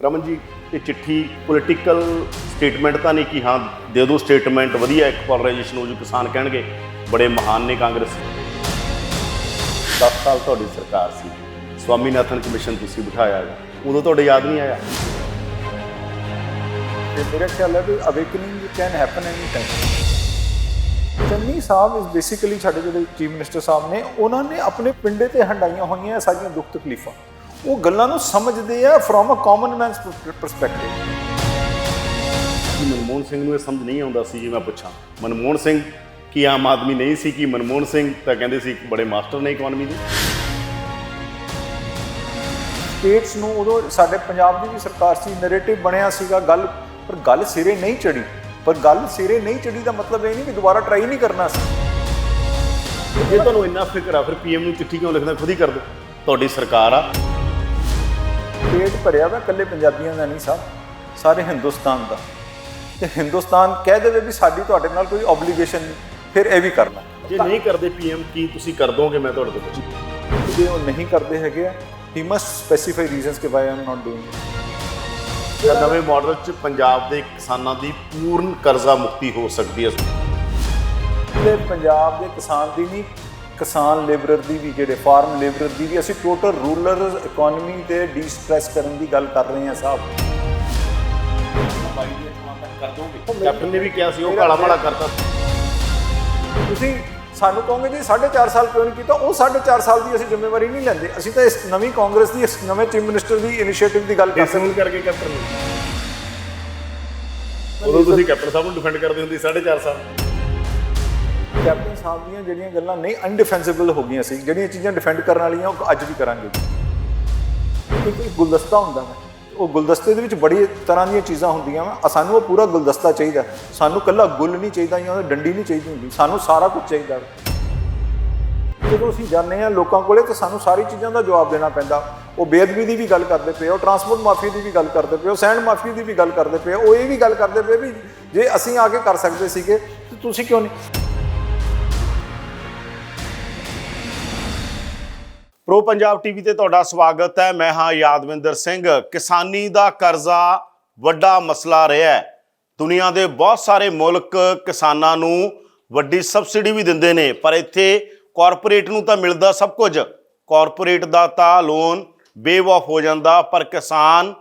ਰਮਨ ਜੀ ਇਹ ਚਿੱਠੀ political statement ਤਾਂ ਨਹੀਂ ਕਿ ਹਾਂ ਦੇ ਦਿਓ ਸਟੇਟਮੈਂਟ ਵਧੀਆ ਇੱਕ ਪੋਲਰਾਈਜੇਸ਼ਨ ਹੋ ਜੂ ਕਿਸਾਨ ਕਹਿਣਗੇ ਬੜੇ ਮਹਾਨ ਨੇ ਕਾਂਗਰਸ 10 ਸਾਲ ਤੁਹਾਡੀ ਸਰਕਾਰ ਸੀ ਸਵਾਮੀਨਾਥਨ ਕਮਿਸ਼ਨ ਤੁਸੀਂ ਬਿਠਾਇਆ ਹੈ ਉਦੋਂ ਤੁਹਾਡੇ ਯਾਦ ਨਹੀਂ ਆਇਆ मेरा ख्याल है कि awakening can happen any time. Channi साहब इज बेसिकली साढ़े जो चीफ मिनिस्टर साहब ने उन्होंने अपने पिंडे ते हंडाइया हुई सारिया दुख तकलीफा वो गल्लां नूं समझदे आ from a common man's perspective. Manmohan Singh नूं ਇਹ ਸਮਝ ਨਹੀਂ ਆਉਂਦਾ ਸੀ ਜੇ ਮੈਂ ਪੁੱਛਾਂ मनमोहन सिंह ਕੀ ਆਮ ਆਦਮੀ ਨਹੀਂ ਸੀ ਕਿ मनमोहन सिंह ਤਾਂ ਕਹਿੰਦੇ ਸੀ ਬੜੇ ਮਾਸਟਰ ਨੇ ਇਕਨੋਮੀ ਦੇ। ਸਟੇਟਸ ਨੂੰ ਉਦੋਂ ਸਾਡੇ ਪੰਜਾਬ ਦੀ ਵੀ ਸਰਕਾਰ ਸੀ ਨੈਰੇਟਿਵ ਬਣਿਆ ਸੀਗਾ ਗੱਲ पर गल सिरे नहीं चढ़ी पर गल सिरे नहीं चढ़ी का मतलब ये नहीं कि दोबारा ट्राई नहीं करना सी। ਜੇ ਤੁਹਾਨੂੰ ਇੰਨਾ ਫਿਕਰ ਆ ਫਿਰ ਪੀਐਮ ਨੂੰ ਚਿੱਠੀ ਕਿਉਂ ਲਿਖਦਾ ਖੁਦ ਹੀ ਕਰ ਦਿਓ ਤੁਹਾਡੀ ਸਰਕਾਰ ਆ। पेट भरिया वा कल्ले पंजाबियों का नहीं साहब सारे हिंदुस्तान का ते हिंदुस्तान कह दे भी साडी तुहाडे नाल कोई ऑब्लीगेशन नहीं फिर ये भी करना ਜੇ ਨਹੀਂ ਕਰਦੇ ਪੀਐਮ ਕੀ ਤੁਸੀਂ ਕਰ ਦੋਗੇ ਮੈਂ ਤੁਹਾਡੇ ਤੋਂ ਪੁੱਛ जे वो नहीं करते हैगे ही मस्ट स्पेसिफाई रीजनस के why I am not doing. ਨਵੇਂ ਮਾਡਲ 'ਚ ਪੰਜਾਬ ਦੇ ਕਿਸਾਨਾਂ ਦੀ ਪੂਰਨ ਕਰਜ਼ਾ ਮੁਕਤੀ ਹੋ ਸਕਦੀ ਹੈ। ਤੇ ਪੰਜਾਬ ਦੇ ਕਿਸਾਨ ਦੀ ਨਹੀਂ ਕਿਸਾਨ ਲੇਬਰਰ ਦੀ ਵੀ ਜਿਹੜੇ ਫਾਰਮ ਲੇਬਰਰ ਦੀ ਵੀ ਅਸੀਂ ਟੋਟਲ ਰੂਰਲ ਇਕਨੋਮੀ ਤੇ ਡੀਸਟ੍ਰੈਸ ਕਰਨ ਦੀ ਗੱਲ ਕਰ ਰਹੇ ਹਾਂ ਸਾਹਿਬ। ਕਰ ਦੋਗੇ ਕੈਪਟਨ ਨੇ ਵੀ ਕਿਹਾ ਸੀ ਉਹ ਕਾਲਾ ਮਾੜਾ ਕਰਤਾ। ਤੁਸੀਂ ਸਾਨੂੰ ਕਹੋਗੇ ਜੀ 4.5 ਸਾਲ ਕਿਉਂ ਨਹੀਂ ਕੀਤਾ ਉਹ 4.5 ਸਾਲ ਦੀ ਅਸੀਂ ਜ਼ਿੰਮੇਵਾਰੀ ਨਹੀਂ ਲੈਂਦੇ ਅਸੀਂ ਤਾਂ ਇਸ ਨਵੀਂ ਕਾਂਗਰਸ ਦੀ ਇਸ ਨਵੇਂ ਚੀਫ ਮਿਨਿਸਟਰ ਦੀ ਇਨੀਸ਼ੀਏਟਿਵ ਦੀ ਗੱਲ ਕਰ ਕਰਦੇ ਕਰਕੇ ਕੈਪਟਨ ਨੂੰ ਉਦੋਂ ਤੁਸੀਂ ਕੈਪਟਨ ਸਾਹਿਬ ਨੂੰ ਡਿਫੈਂਡ ਕਰਦੇ ਹੁੰਦੇ 4.5 ਸਾਲ। ਕੈਪਟਨ ਸਾਹਿਬ ਦੀਆਂ ਜਿਹੜੀਆਂ ਗੱਲਾਂ ਨਹੀਂ ਅਨਡਿਫੈਂਸਿਬਲ ਹੋ ਗਈਆਂ ਸੀ ਜਿਹੜੀਆਂ ਚੀਜ਼ਾਂ ਡਿਫੈਂਡ ਕਰਨ ਵਾਲੀਆਂ ਉਹ ਅੱਜ ਵੀ ਕਰਾਂਗੇ। ਇੱਕ ਗੁਲਦਸਤਾ ਹੁੰਦਾ ਹੈ ਉਹ ਗੁਲਦਸਤੇ ਦੇ ਵਿੱਚ ਬੜੀ ਤਰ੍ਹਾਂ ਦੀਆਂ ਚੀਜ਼ਾਂ ਹੁੰਦੀਆਂ ਵਾ ਸਾਨੂੰ ਉਹ ਪੂਰਾ ਗੁਲਦਸਤਾ ਚਾਹੀਦਾ ਸਾਨੂੰ ਇਕੱਲਾ ਗੁੱਲ ਨਹੀਂ ਚਾਹੀਦਾ ਜਾਂ ਡੰਡੀ ਨਹੀਂ ਚਾਹੀਦੀ ਹੁੰਦੀ ਸਾਨੂੰ ਸਾਰਾ ਕੁਝ ਚਾਹੀਦਾ। ਜਦੋਂ ਅਸੀਂ ਜਾਂਦੇ ਹਾਂ ਲੋਕਾਂ ਕੋਲੇ ਤਾਂ ਸਾਨੂੰ ਸਾਰੀ ਚੀਜ਼ਾਂ ਦਾ ਜਵਾਬ ਦੇਣਾ ਪੈਂਦਾ। ਉਹ ਬੇਅਦਬੀ ਦੀ ਵੀ ਗੱਲ ਕਰਦੇ ਪਏ ਉਹ ਟਰਾਂਸਪੋਰਟ ਮਾਫੀਆ ਦੀ ਵੀ ਗੱਲ ਕਰਦੇ ਪਏ ਉਹ ਸੈਂਡ ਮਾਫੀਆ ਦੀ ਵੀ ਗੱਲ ਕਰਦੇ ਪਏ ਉਹ ਇਹ ਵੀ ਗੱਲ ਕਰਦੇ ਪਏ ਵੀ ਜੇ ਅਸੀਂ ਆ ਕੇ ਕਰ ਸਕਦੇ ਸੀਗੇ ਤਾਂ ਤੁਸੀਂ ਕਿਉਂ ਨਹੀਂ। ਪ੍ਰੋ ਪੰਜਾਬ ਟੀਵੀ ਤੇ ਤੁਹਾਡਾ ਸਵਾਗਤ ਹੈ। ਮੈਂ ਹਾਂ ਯਾਦਵਿੰਦਰ ਸਿੰਘ। ਕਿਸਾਨੀ ਦਾ ਕਰਜ਼ਾ ਵੱਡਾ ਮਸਲਾ ਰਿਹਾ ਹੈ। ਦੁਨੀਆ ਦੇ ਬਹੁਤ ਸਾਰੇ ਮੁਲਕ ਕਿਸਾਨਾਂ ਨੂੰ ਵੱਡੀ ਸਬਸਿਡੀ ਵੀ ਦਿੰਦੇ ਨੇ ਪਰ ਇੱਥੇ ਕਾਰਪੋਰੇਟ ਨੂੰ ਤਾਂ ਮਿਲਦਾ ਸਭ ਕੁਝ। ਕਾਰਪੋਰੇਟ ਦਾ ਤਾਂ ਲੋਨ ਬੇਵਫ ਹੋ ਜਾਂਦਾ ਪਰ ਕਿਸਾਨ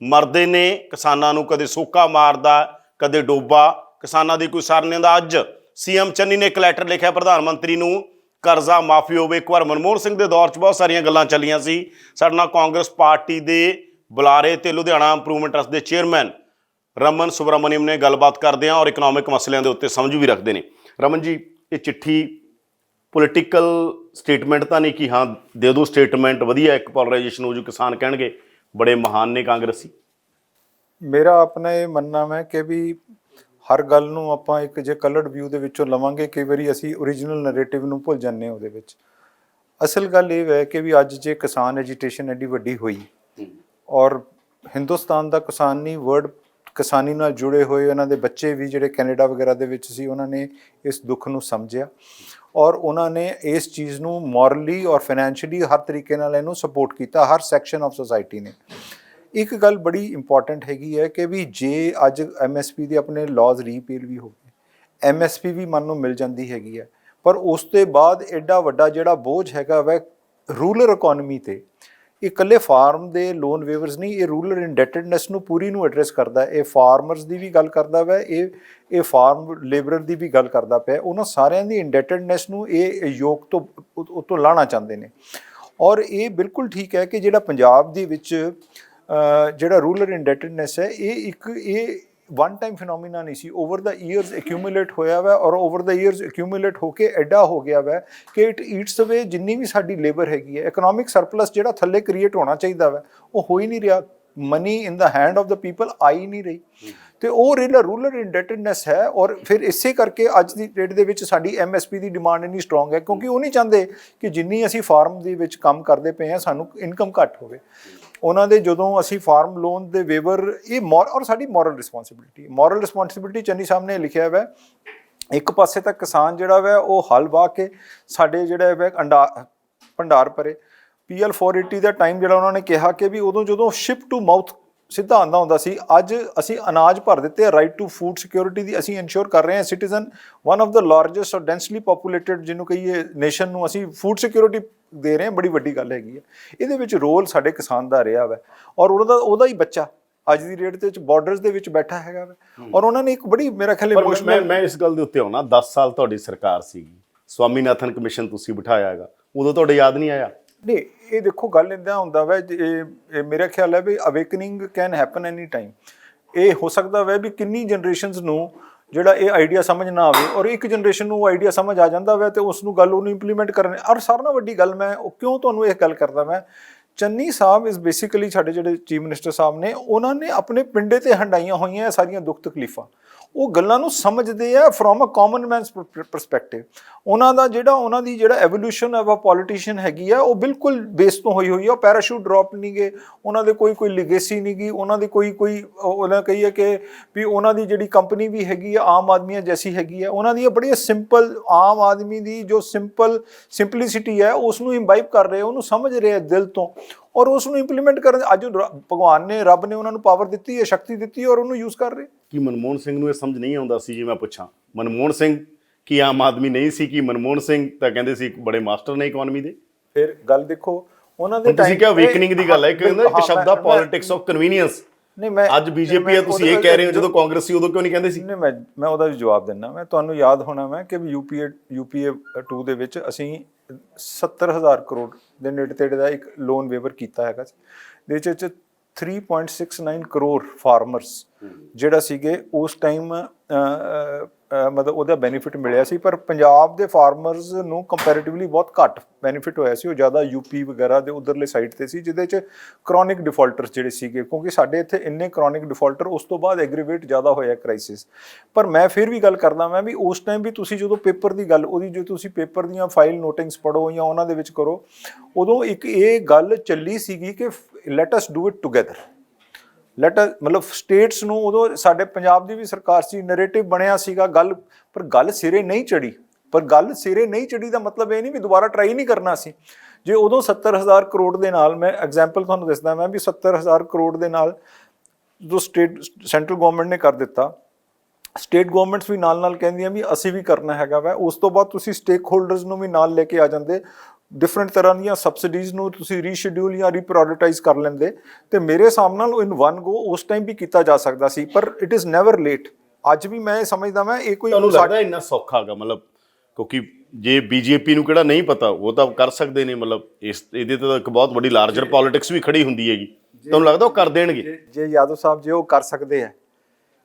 ਮਰਦੇ ਨੇ। ਕਿਸਾਨਾਂ ਨੂੰ ਕਦੇ ਸੋਕਾ ਮਾਰਦਾ ਕਦੇ ਡੋਬਾ ਕਿਸਾਨਾਂ ਦੀ ਕੋਈ ਸਰ ਨਹੀਂ ਹੁੰਦਾ। ਅੱਜ ਸੀਐਮ ਚੰਨੀ ਨੇ ਇੱਕ ਲੈਟਰ ਲਿਖਿਆ ਪ੍ਰਧਾਨ ਮੰਤਰੀ ਨੂੰ ਕਰਜ਼ਾ ਮਾਫੀ ਹੋਵੇ। ਇੱਕ ਵਾਰ ਮਨਮੋਹਨ ਸਿੰਘ ਦੇ ਦੌਰ 'ਚ ਬਹੁਤ ਸਾਰੀਆਂ ਗੱਲਾਂ ਚੱਲੀਆਂ ਸੀ। ਸਾਡੇ ਨਾਲ ਕਾਂਗਰਸ ਪਾਰਟੀ ਦੇ ਬੁਲਾਰੇ ਤੇ ਲੁਧਿਆਣਾ ਇੰਪਰੂਵਮੈਂਟ ਟਰਸਟ ਦੇ ਚੇਅਰਮੈਨ ਰਮਨ ਸੁਬਰਾਮਨੀਅਮ ਨੇ ਗੱਲਬਾਤ ਕਰਦੇ ਹਾਂ ਔਰ ਇਕਨੋਮਿਕ ਮਸਲਿਆਂ ਦੇ ਉੱਤੇ ਸਮਝ ਵੀ ਰੱਖਦੇ ਨੇ। ਰਮਨ ਜੀ ਇਹ ਚਿੱਠੀ ਪੋਲੀਟੀਕਲ ਸਟੇਟਮੈਂਟ ਤਾਂ ਨਹੀਂ ਕਿ ਹਾਂ ਦੇ ਦਿਓ ਸਟੇਟਮੈਂਟ ਵਧੀਆ ਇੱਕ ਪੋਲਰਾਈਜੇਸ਼ਨ ਹੋ ਜੂ ਕਿਸਾਨ ਕਹਿਣਗੇ ਬੜੇ ਮਹਾਨ ਨੇ ਕਾਂਗਰਸੀ। ਮੇਰਾ ਆਪਣਾ ਇਹ ਮੰਨਣਾ ਹੈ ਕਿ ਵੀ ਹਰ ਗੱਲ ਨੂੰ ਆਪਾਂ ਇੱਕ ਜੇ ਕਲਰਡ ਵਿਊ ਦੇ ਵਿੱਚੋਂ ਲਵਾਂਗੇ ਕਈ ਵਾਰੀ ਅਸੀਂ ਓਰੀਜਨਲ ਨੈਰੇਟਿਵ ਨੂੰ ਭੁੱਲ ਜਾਂਦੇ ਹਾਂ ਉਹਦੇ ਵਿੱਚ। ਅਸਲ ਗੱਲ ਇਹ ਹੈ ਕਿ ਵੀ ਅੱਜ ਜੇ ਕਿਸਾਨ ਐਜੀਟੇਸ਼ਨ ਐਡੀ ਵੱਡੀ ਹੋਈ ਔਰ ਹਿੰਦੁਸਤਾਨ ਦਾ ਕਿਸਾਨ ਨਹੀਂ ਵਰਲਡ ਕਿਸਾਨੀ ਨਾਲ ਜੁੜੇ ਹੋਏ ਉਹਨਾਂ ਦੇ ਬੱਚੇ ਵੀ ਜਿਹੜੇ ਕੈਨੇਡਾ ਵਗੈਰਾ ਦੇ ਵਿੱਚ ਸੀ ਉਹਨਾਂ ਨੇ ਇਸ ਦੁੱਖ ਨੂੰ ਸਮਝਿਆ ਔਰ ਉਹਨਾਂ ਨੇ ਇਸ ਚੀਜ਼ ਨੂੰ ਮੋਰਲੀ ਔਰ ਫਾਈਨੈਂਸ਼ੀਅਲੀ ਹਰ ਤਰੀਕੇ ਨਾਲ ਇਹਨੂੰ ਸਪੋਰਟ ਕੀਤਾ ਹਰ ਸੈਕਸ਼ਨ ਆਫ ਸੋਸਾਇਟੀ ਨੇ। ਇੱਕ ਗੱਲ ਬੜੀ ਇੰਪੋਰਟੈਂਟ ਹੈਗੀ ਹੈ ਕਿ ਵੀ ਜੇ ਅੱਜ MSP ਦੇ ਆਪਣੇ ਲਾਜ਼ ਰੀਪੇਲ ਵੀ ਹੋ ਗਏ MSP ਵੀ ਮਨ ਨੂੰ ਮਿਲ ਜਾਂਦੀ ਹੈਗੀ ਹੈ ਪਰ ਉਸ ਤੋਂ ਬਾਅਦ ਐਡਾ ਵੱਡਾ ਜਿਹੜਾ ਬੋਝ ਹੈਗਾ ਵੈ ਰੂਰਲ ਇਕਨੋਮੀ ਤੇ ਇਹ ਇਕੱਲੇ ਫਾਰਮ ਦੇ ਲੋਨ ਵੇਵਰਸ ਨਹੀਂ ਇਹ ਰੂਰਲ ਇੰਡੈਟਡਨੈਸ ਨੂੰ ਪੂਰੀ ਨੂੰ ਐਡਰੈਸ ਕਰਦਾ। ਇਹ ਫਾਰਮਰਸ ਦੀ ਵੀ ਗੱਲ ਕਰਦਾ ਵੈ ਇਹ ਫਾਰਮ ਲੇਬਰਰ ਦੀ ਵੀ ਗੱਲ ਕਰਦਾ ਪਿਆ। ਉਹਨਾਂ ਸਾਰਿਆਂ ਦੀ ਇੰਡੈਟਡਨੈਸ ਨੂੰ ਇਹ ਯੋਗ ਤੋਂ ਲਾਣਾ ਚਾਹੁੰਦੇ ਨੇ ਔਰ ਇਹ ਬਿਲਕੁਲ ਠੀਕ ਹੈ ਕਿ ਜਿਹੜਾ ਪੰਜਾਬ ਦੇ ਵਿੱਚ ਜਿਹੜਾ ਰੂਰਲ ਇੰਡੈਟਡਨੈਸ ਹੈ ਇਹ ਵਨ ਟਾਈਮ ਫਿਨੋਮੀਨਾ ਨਹੀਂ ਸੀ ਓਵਰ ਦਾ ਈਅਰਸ ਐਕਿਊਮੂਲੇਟ ਹੋਇਆ ਵਾ ਔਰ ਓਵਰ ਦਾ ਈਅਰਸ ਐਕਿਊਮੂਲੇਟ ਹੋ ਕੇ ਐਡਾ ਹੋ ਗਿਆ ਵਾ ਕਿ ਇਟ ਈਟਸ ਅਵੇ ਜਿੰਨੀ ਵੀ ਸਾਡੀ ਲੇਬਰ ਹੈਗੀ ਹੈ। ਇਕਨੋਮਿਕ ਸਰਪਲਸ ਜਿਹੜਾ ਥੱਲੇ ਕ੍ਰੀਏਟ ਹੋਣਾ ਚਾਹੀਦਾ ਵਾ ਉਹ ਹੋ ਹੀ ਨਹੀਂ ਰਿਹਾ। Money in the hand of the people ਆਈ ਨਹੀਂ ਰਹੀ ਤੇ ਉਹ ਰੂਰਲ ਇੰਡੈਟਡਨੈਸ ਹੈ ਔਰ ਫਿਰ ਇਸੇ ਕਰਕੇ ਅੱਜ ਦੀ ਡੇਟ ਦੇ ਵਿੱਚ ਸਾਡੀ MSP ਦੀ ਡਿਮਾਂਡ ਇੰਨੀ ਸਟਰੋਂਗ ਹੈ ਕਿਉਂਕਿ ਉਹ ਨਹੀਂ ਚਾਹੁੰਦੇ ਕਿ ਜਿੰਨੀ ਅਸੀਂ ਫਾਰਮ ਦੇ ਵਿੱਚ ਕੰਮ ਕਰਦੇ ਪਏ ਹਾਂ ਸਾਨੂੰ ਇਨਕਮ ਘੱਟ ਹੋਵੇ। ਉਹਨਾਂ ਦੇ ਜਦੋਂ ਅਸੀਂ ਫਾਰਮ ਲੋਨ ਦੇ ਵੇਵਰ ਇਹ ਔਰ ਸਾਡੀ ਮੋਰਲ ਰਿਸਪੌਂਸਿਬਿਲਿਟੀ ਚੰਨੀ ਸਾਹਿਬ ਨੇ ਲਿਖਿਆ ਹੈ ਇੱਕ ਪਾਸੇ ਤਾਂ ਕਿਸਾਨ ਜਿਹੜਾ ਵੈ ਉਹ ਹਲ ਵਾਹ ਕੇ ਸਾਡੇ ਜਿਹੜਾ ਵੈ ਭੰਡਾਰ ਭਰੇ PL 480 ਦਾ ਟਾਈਮ ਜਿਹੜਾ ਉਹਨਾਂ ਨੇ ਕਿਹਾ ਕਿ ਵੀ ਉਦੋਂ ਜਦੋਂ ਸ਼ਿਪ ਟੂ ਮਾਊਥ ਸਿੱਧਾ ਆਉਂਦਾ ਹੁੰਦਾ ਸੀ, ਅੱਜ ਅਸੀਂ ਅਨਾਜ ਭਰ ਦਿੱਤੇ ਆ, ਰਾਈਟ ਟੂ ਫੂਡ ਸਿਕਿਉਰਿਟੀ ਦੀ ਅਸੀਂ ਇਨਸ਼ੋਰ ਕਰ ਰਹੇ ਹਾਂ। Citizen one of the largest ਔਰ ਡੈਂਸਲੀ ਪੋਪੂਲੇਟਡ ਜਿਹਨੂੰ ਕਹੀਏ ਨੇਸ਼ਨ ਨੂੰ ਅਸੀਂ ਫੂਡ ਸਿਕਿਉਰਿਟੀ ਦੇ ਰਹੇ ਹਾਂ, ਬੜੀ ਵੱਡੀ ਗੱਲ ਹੈਗੀ ਹੈ। ਇਹਦੇ ਵਿੱਚ ਰੋਲ ਸਾਡੇ ਕਿਸਾਨ ਦਾ ਰਿਹਾ ਵਾ, ਔਰ ਉਹਦਾ ਹੀ ਬੱਚਾ ਅੱਜ ਦੀ ਡੇਟ ਦੇ ਵਿੱਚ ਬਾਰਡਰਸ ਦੇ ਵਿੱਚ ਬੈਠਾ ਹੈਗਾ ਵਾ, ਔਰ ਉਹਨਾਂ ਨੇ ਇੱਕ ਬੜੀ ਮੇਰਾ ਖਿਆਲ ਇਮੋਸ਼ਨਲ। ਮੈਂ ਇਸ ਗੱਲ ਦੇ ਉੱਤੇ ਆਉਣਾ, 10 ਸਾਲ ਤੁਹਾਡੀ ਸਰਕਾਰ ਸੀਗੀ, ਸਵਾਮੀਨਾਥਨ ਕਮਿਸ਼ਨ ਤੁਸੀਂ ਬਿਠਾਇਆ ਹੈਗਾ, ਉਦੋਂ ਤੁਹਾਡੇ ਯਾਦ ਨਹੀਂ ਆਇਆ? ਨਹੀਂ, ਇਹ ਦੇਖੋ ਗੱਲ ਇੱਦਾਂ ਹੁੰਦਾ ਵਾ, ਇਹ ਮੇਰਾ ਖਿਆਲ ਹੈ ਵੀ awakening can happen any time. ਇਹ ਹੋ ਸਕਦਾ ਵਾ ਵੀ ਕਿੰਨੀ ਜਨਰੇਸ਼ਨਸ ਨੂੰ ਜਿਹੜਾ ਇਹ ਆਈਡੀਆ ਸਮਝ ਨਾ ਆਵੇ, ਔਰ ਇੱਕ ਜਨਰੇਸ਼ਨ ਨੂੰ ਆਈਡੀਆ ਸਮਝ ਆ ਜਾਂਦਾ ਵਾ ਤੇ ਉਸ ਨੂੰ ਗੱਲ ਉਹਨੂੰ ਇੰਪਲੀਮੈਂਟ ਕਰਨ। ਔਰ ਸਾਰਿਆਂ ਨਾਲੋਂ ਵੱਡੀ ਗੱਲ ਮੈਂ ਕਿਉਂ ਤੁਹਾਨੂੰ ਇਹ ਗੱਲ ਕਰਦਾ, ਮੈਂ ਚੰਨੀ ਸਾਹਿਬ ਇਜ਼ ਬੇਸਿਕਲੀ ਸਾਡੇ ਜਿਹੜੇ ਚੀਫ ਮਿਨਿਸਟਰ ਸਾਹਿਬ ਨੇ, ਉਹਨਾਂ ਨੇ ਆਪਣੇ ਪਿੰਡੇ ਤੇ ਹੰਡਾਈਆਂ ਹੋਈਆਂ ਸਾਰੀਆਂ ਦੁੱਖ ਤਕਲੀਫਾਂ, ਉਹ ਗੱਲਾਂ ਨੂੰ ਸਮਝਦੇ ਆ from a common man's perspective. ਉਹਨਾਂ ਦੀ ਜਿਹੜਾ ਐਵੋਲੂਸ਼ਨ ਆਫ ਅ ਪੋਲੀਟੀਸ਼ੀਅਨ ਹੈਗੀ ਆ, ਉਹ ਬਿਲਕੁਲ ਬੇਸ ਤੋਂ ਹੋਈ ਆ। ਉਹ ਪੈਰਾਸ਼ੂਟ ਡ੍ਰੌਪ ਨਹੀਂ ਗਏ, ਉਹਨਾਂ ਦੇ ਕੋਈ ਲਿਗੇਸੀ ਨਹੀਂ ਗਈ, ਉਹਨਾਂ ਦੀ ਕੋਈ ਉਹਨਾਂ ਕਹੀਏ ਕਿ ਵੀ ਉਹਨਾਂ ਦੀ ਜਿਹੜੀ ਕੰਪਨੀ ਵੀ ਹੈਗੀ ਆ ਆਮ ਆਦਮੀਆਂ ਜੈਸੀ ਹੈਗੀ ਆ, ਉਹਨਾਂ ਦੀ ਬੜੀ ਸਿੰਪਲ, ਆਮ ਆਦਮੀ ਦੀ ਜੋ ਸਿੰਪਲਿਸਿਟੀ ਹੈ ਉਸ ਨੂੰ ਇੰਬਾਈਬ ਕਰ ਰਹੇ, ਉਹਨੂੰ ਸਮਝ ਰਹੇ ਦਿਲ ਤੋਂ, ਔਰ ਉਸ ਨੂੰ ਇੰਪਲੀਮੈਂਟ ਕਰਨ। ਅੱਜ ਭਗਵਾਨ ਨੇ, ਰੱਬ ਨੇ ਉਹਨਾਂ ਨੂੰ ਪਾਵਰ ਦਿੱਤੀ ਹੈ, ਸ਼ਕਤੀ ਦਿੱਤੀ ਹੈ, ਔਰ ਉਹਨੂੰ ਯੂਜ਼ ਕਰ ਰਹੇ। ਕੀ ਮਨਮੋਹਨ ਸਿੰਘ ਨੂੰ ਇਹ ਸਮਝ ਨਹੀਂ ਆਉਂਦਾ ਸੀ? ਜੇ ਮੈਂ ਪੁੱਛਾਂ, ਮਨਮੋਹਨ ਸਿੰਘ ਕੀ ਆਮ ਆਦਮੀ ਨਹੀਂ ਸੀ? ਕਿ ਮਨਮੋਹਨ ਸਿੰਘ ਤਾਂ ਕਹਿੰਦੇ ਸੀ ਬੜੇ ਮਾਸਟਰ ਨੇ ਇਕਨੋਮੀ ਦੇ। ਫਿਰ ਗੱਲ ਦੇਖੋ ਉਹਨਾਂ ਦੇ ਤੁਸੀਂ ਕਿਹਾ ਵੀਕਨਿੰਗ ਦੀ ਗੱਲ ਹੈ, ਇੱਕ ਸ਼ਬਦ ਆ ਪੋਲਿਟਿਕਸ ਆਫ ਕਨਵੀਨੀਅੰਸ। ਨਹੀਂ, ਮੈਂ ਅੱਜ ਬੀਜੇਪੀ ਹੈ, ਤੁਸੀਂ ਇਹ ਕਹਿ ਰਹੇ ਹੋ, ਜਦੋਂ ਕਾਂਗਰਸ ਸੀ ਉਦੋਂ ਕਿਉਂ ਨਹੀਂ ਕਹਿੰਦੇ ਸੀ? ਨਹੀਂ, ਮੈਂ ਉਹਦਾ ਵੀ ਜਵਾਬ ਦਿੰਦਾ। ਮੈਂ ਤੁਹਾਨੂੰ ਯਾਦ ਹੋਣਾ ਮੈਂ ਕਿ ਯੂਪੀਏ 2 ਦੇ ਵਿੱਚ ਅਸੀਂ 70,000 ਕਰੋੜ ਦੇ ਨੇੜੇ ਤੇੜੇ ਦਾ ਇੱਕ ਲੋਨ ਵੇਵਰ ਕੀਤਾ ਹੈਗਾ, ਜਿਹਦੇ ਵਿੱਚ 3.69 ਕਰੋੜ ਫਾਰਮਰਸ ਜਿਹੜਾ ਸੀਗੇ ਉਸ ਟਾਈਮ ਮਤਲਬ ਉਹਦਾ ਬੈਨੀਫਿਟ ਮਿਲਿਆ ਸੀ। ਪਰ ਪੰਜਾਬ ਦੇ ਫਾਰਮਰਸ ਨੂੰ ਕੰਪੈਰੀਟਿਵਲੀ ਬਹੁਤ ਘੱਟ ਬੈਨੀਫਿਟ ਹੋਇਆ ਸੀ, ਉਹ ਜ਼ਿਆਦਾ ਯੂਪੀ ਵਗੈਰਾ ਦੇ ਉਧਰਲੇ ਸਾਈਡ ਤੇ ਸੀ, ਜਿਹਦੇ 'ਚ ਕਰੋਨਿਕ ਡਿਫਾਲਟਰਸ ਜਿਹੜੇ ਸੀਗੇ, ਕਿਉਂਕਿ ਸਾਡੇ ਇੱਥੇ ਇੰਨੇ ਕਰੋਨਿਕ ਡਿਫਾਲਟਰ, ਉਸ ਤੋਂ ਬਾਅਦ ਐਗਰੀਵੇਟ ਜ਼ਿਆਦਾ ਹੋਇਆ ਕ੍ਰਾਈਸਿਸ। ਪਰ ਮੈਂ ਫਿਰ ਵੀ ਗੱਲ ਕਰਦਾ ਮੈਂ ਵੀ ਉਸ ਟਾਈਮ ਵੀ ਤੁਸੀਂ ਜਦੋਂ ਪੇਪਰ ਦੀ ਗੱਲ, ਉਹਦੀ ਜੋ ਤੁਸੀਂ ਪੇਪਰ ਦੀਆਂ ਫਾਈਲ ਨੋਟਿੰਗਸ ਪੜ੍ਹੋ ਜਾਂ ਉਹਨਾਂ ਦੇ ਵਿੱਚ ਕਰੋ, ਉਦੋਂ ਇੱਕ ਇਹ ਗੱਲ ਚੱਲੀ ਸੀਗੀ ਕਿ let us do it together, ਮਤਲਬ ਸਟੇਟਸ ਨੂੰ। ਉਦੋਂ ਸਾਡੇ ਪੰਜਾਬ ਦੀ ਵੀ ਸਰਕਾਰ ਸੀ, ਨੈਰੇਟਿਵ ਬਣਿਆ ਸੀਗਾ ਗੱਲ, ਪਰ ਗੱਲ ਸਿਰੇ ਨਹੀਂ ਚੜੀ। ਪਰ ਗੱਲ ਸਿਰੇ ਨਹੀਂ ਚੜੀ ਦਾ ਮਤਲਬ ਇਹ ਨਹੀਂ ਵੀ ਦੁਬਾਰਾ ਟਰਾਈ ਨਹੀਂ ਕਰਨਾ ਸੀ। ਜੇ ਉਦੋਂ 70,000 ਕਰੋੜ ਦੇ ਨਾਲ, ਮੈਂ ਐਗਜ਼ਾਮਪਲ ਤੁਹਾਨੂੰ ਦੱਸਦਾ ਮੈਂ ਵੀ 70,000 ਕਰੋੜ ਦੇ ਨਾਲ ਜੋ ਸੈਂਟਰਲ ਗਵਰਨਮੈਂਟ ਨੇ ਕਰ ਦਿੱਤਾ, ਸਟੇਟ ਗਵਰਨਮੈਂਟਸ ਵੀ ਨਾਲ ਕਹਿੰਦੀਆਂ ਵੀ ਅਸੀਂ ਵੀ ਕਰਨਾ ਹੈਗਾ ਵਾ। ਉਸ ਤੋਂ ਬਾਅਦ ਤੁਸੀਂ ਸਟੇਕ ਹੋਲਡਰਸ ਨੂੰ ਵੀ ਨਾਲ ਲੈ ਕੇ ਆ ਜਾਂਦੇ, ਡਿਫਰੈਂਟ ਤਰ੍ਹਾਂ ਦੀਆਂ ਸਬਸਿਡੀਜ਼ ਨੂੰ ਤੁਸੀਂ ਰੀਸ਼ਡਿਊਲ ਜਾਂ ਰੀਪ੍ਰਾਇਓਰਿਟਾਈਜ਼ ਕਰ ਲੈਂਦੇ, ਤੇ ਮੇਰੇ ਹਿਸਾਬ ਨਾਲ ਇਨ ਵਨ ਗੋ ਉਸ ਟਾਈਮ ਵੀ ਕੀਤਾ ਜਾ ਸਕਦਾ ਸੀ। ਪਰ ਇਟ ਇਜ਼ ਨੈਵਰ ਲੇਟ। ਅੱਜ ਵੀ ਮੈਂ ਇਹ ਸਮਝਦਾ ਮੈਂ ਇਹ ਕੋਈ ਤੁਹਾਨੂੰ ਲੱਗਦਾ ਇੰਨਾ ਸੌਖਾ ਹੈਗਾ? ਮਤਲਬ ਕਿਉਂਕਿ ਜੇ ਬੀਜੇਪੀ ਨੂੰ ਕਿਹੜਾ ਨਹੀਂ ਪਤਾ, ਉਹ ਤਾਂ ਕਰ ਸਕਦੇ ਨੇ। ਮਤਲਬ ਇਹਦੇ ਤੇ ਤਾਂ ਇੱਕ ਬਹੁਤ ਵੱਡੀ ਲਾਰਜਰ ਪੋਲਿਟਿਕਸ ਵੀ ਖੜੀ ਹੁੰਦੀ ਹੈਗੀ। ਤੁਹਾਨੂੰ ਲੱਗਦਾ ਉਹ ਕਰ ਦੇਣਗੇ? ਜੇ ਯਾਦਵ ਸਾਹਿਬ ਜੇ ਉਹ ਕਰ ਸਕਦੇ ਆ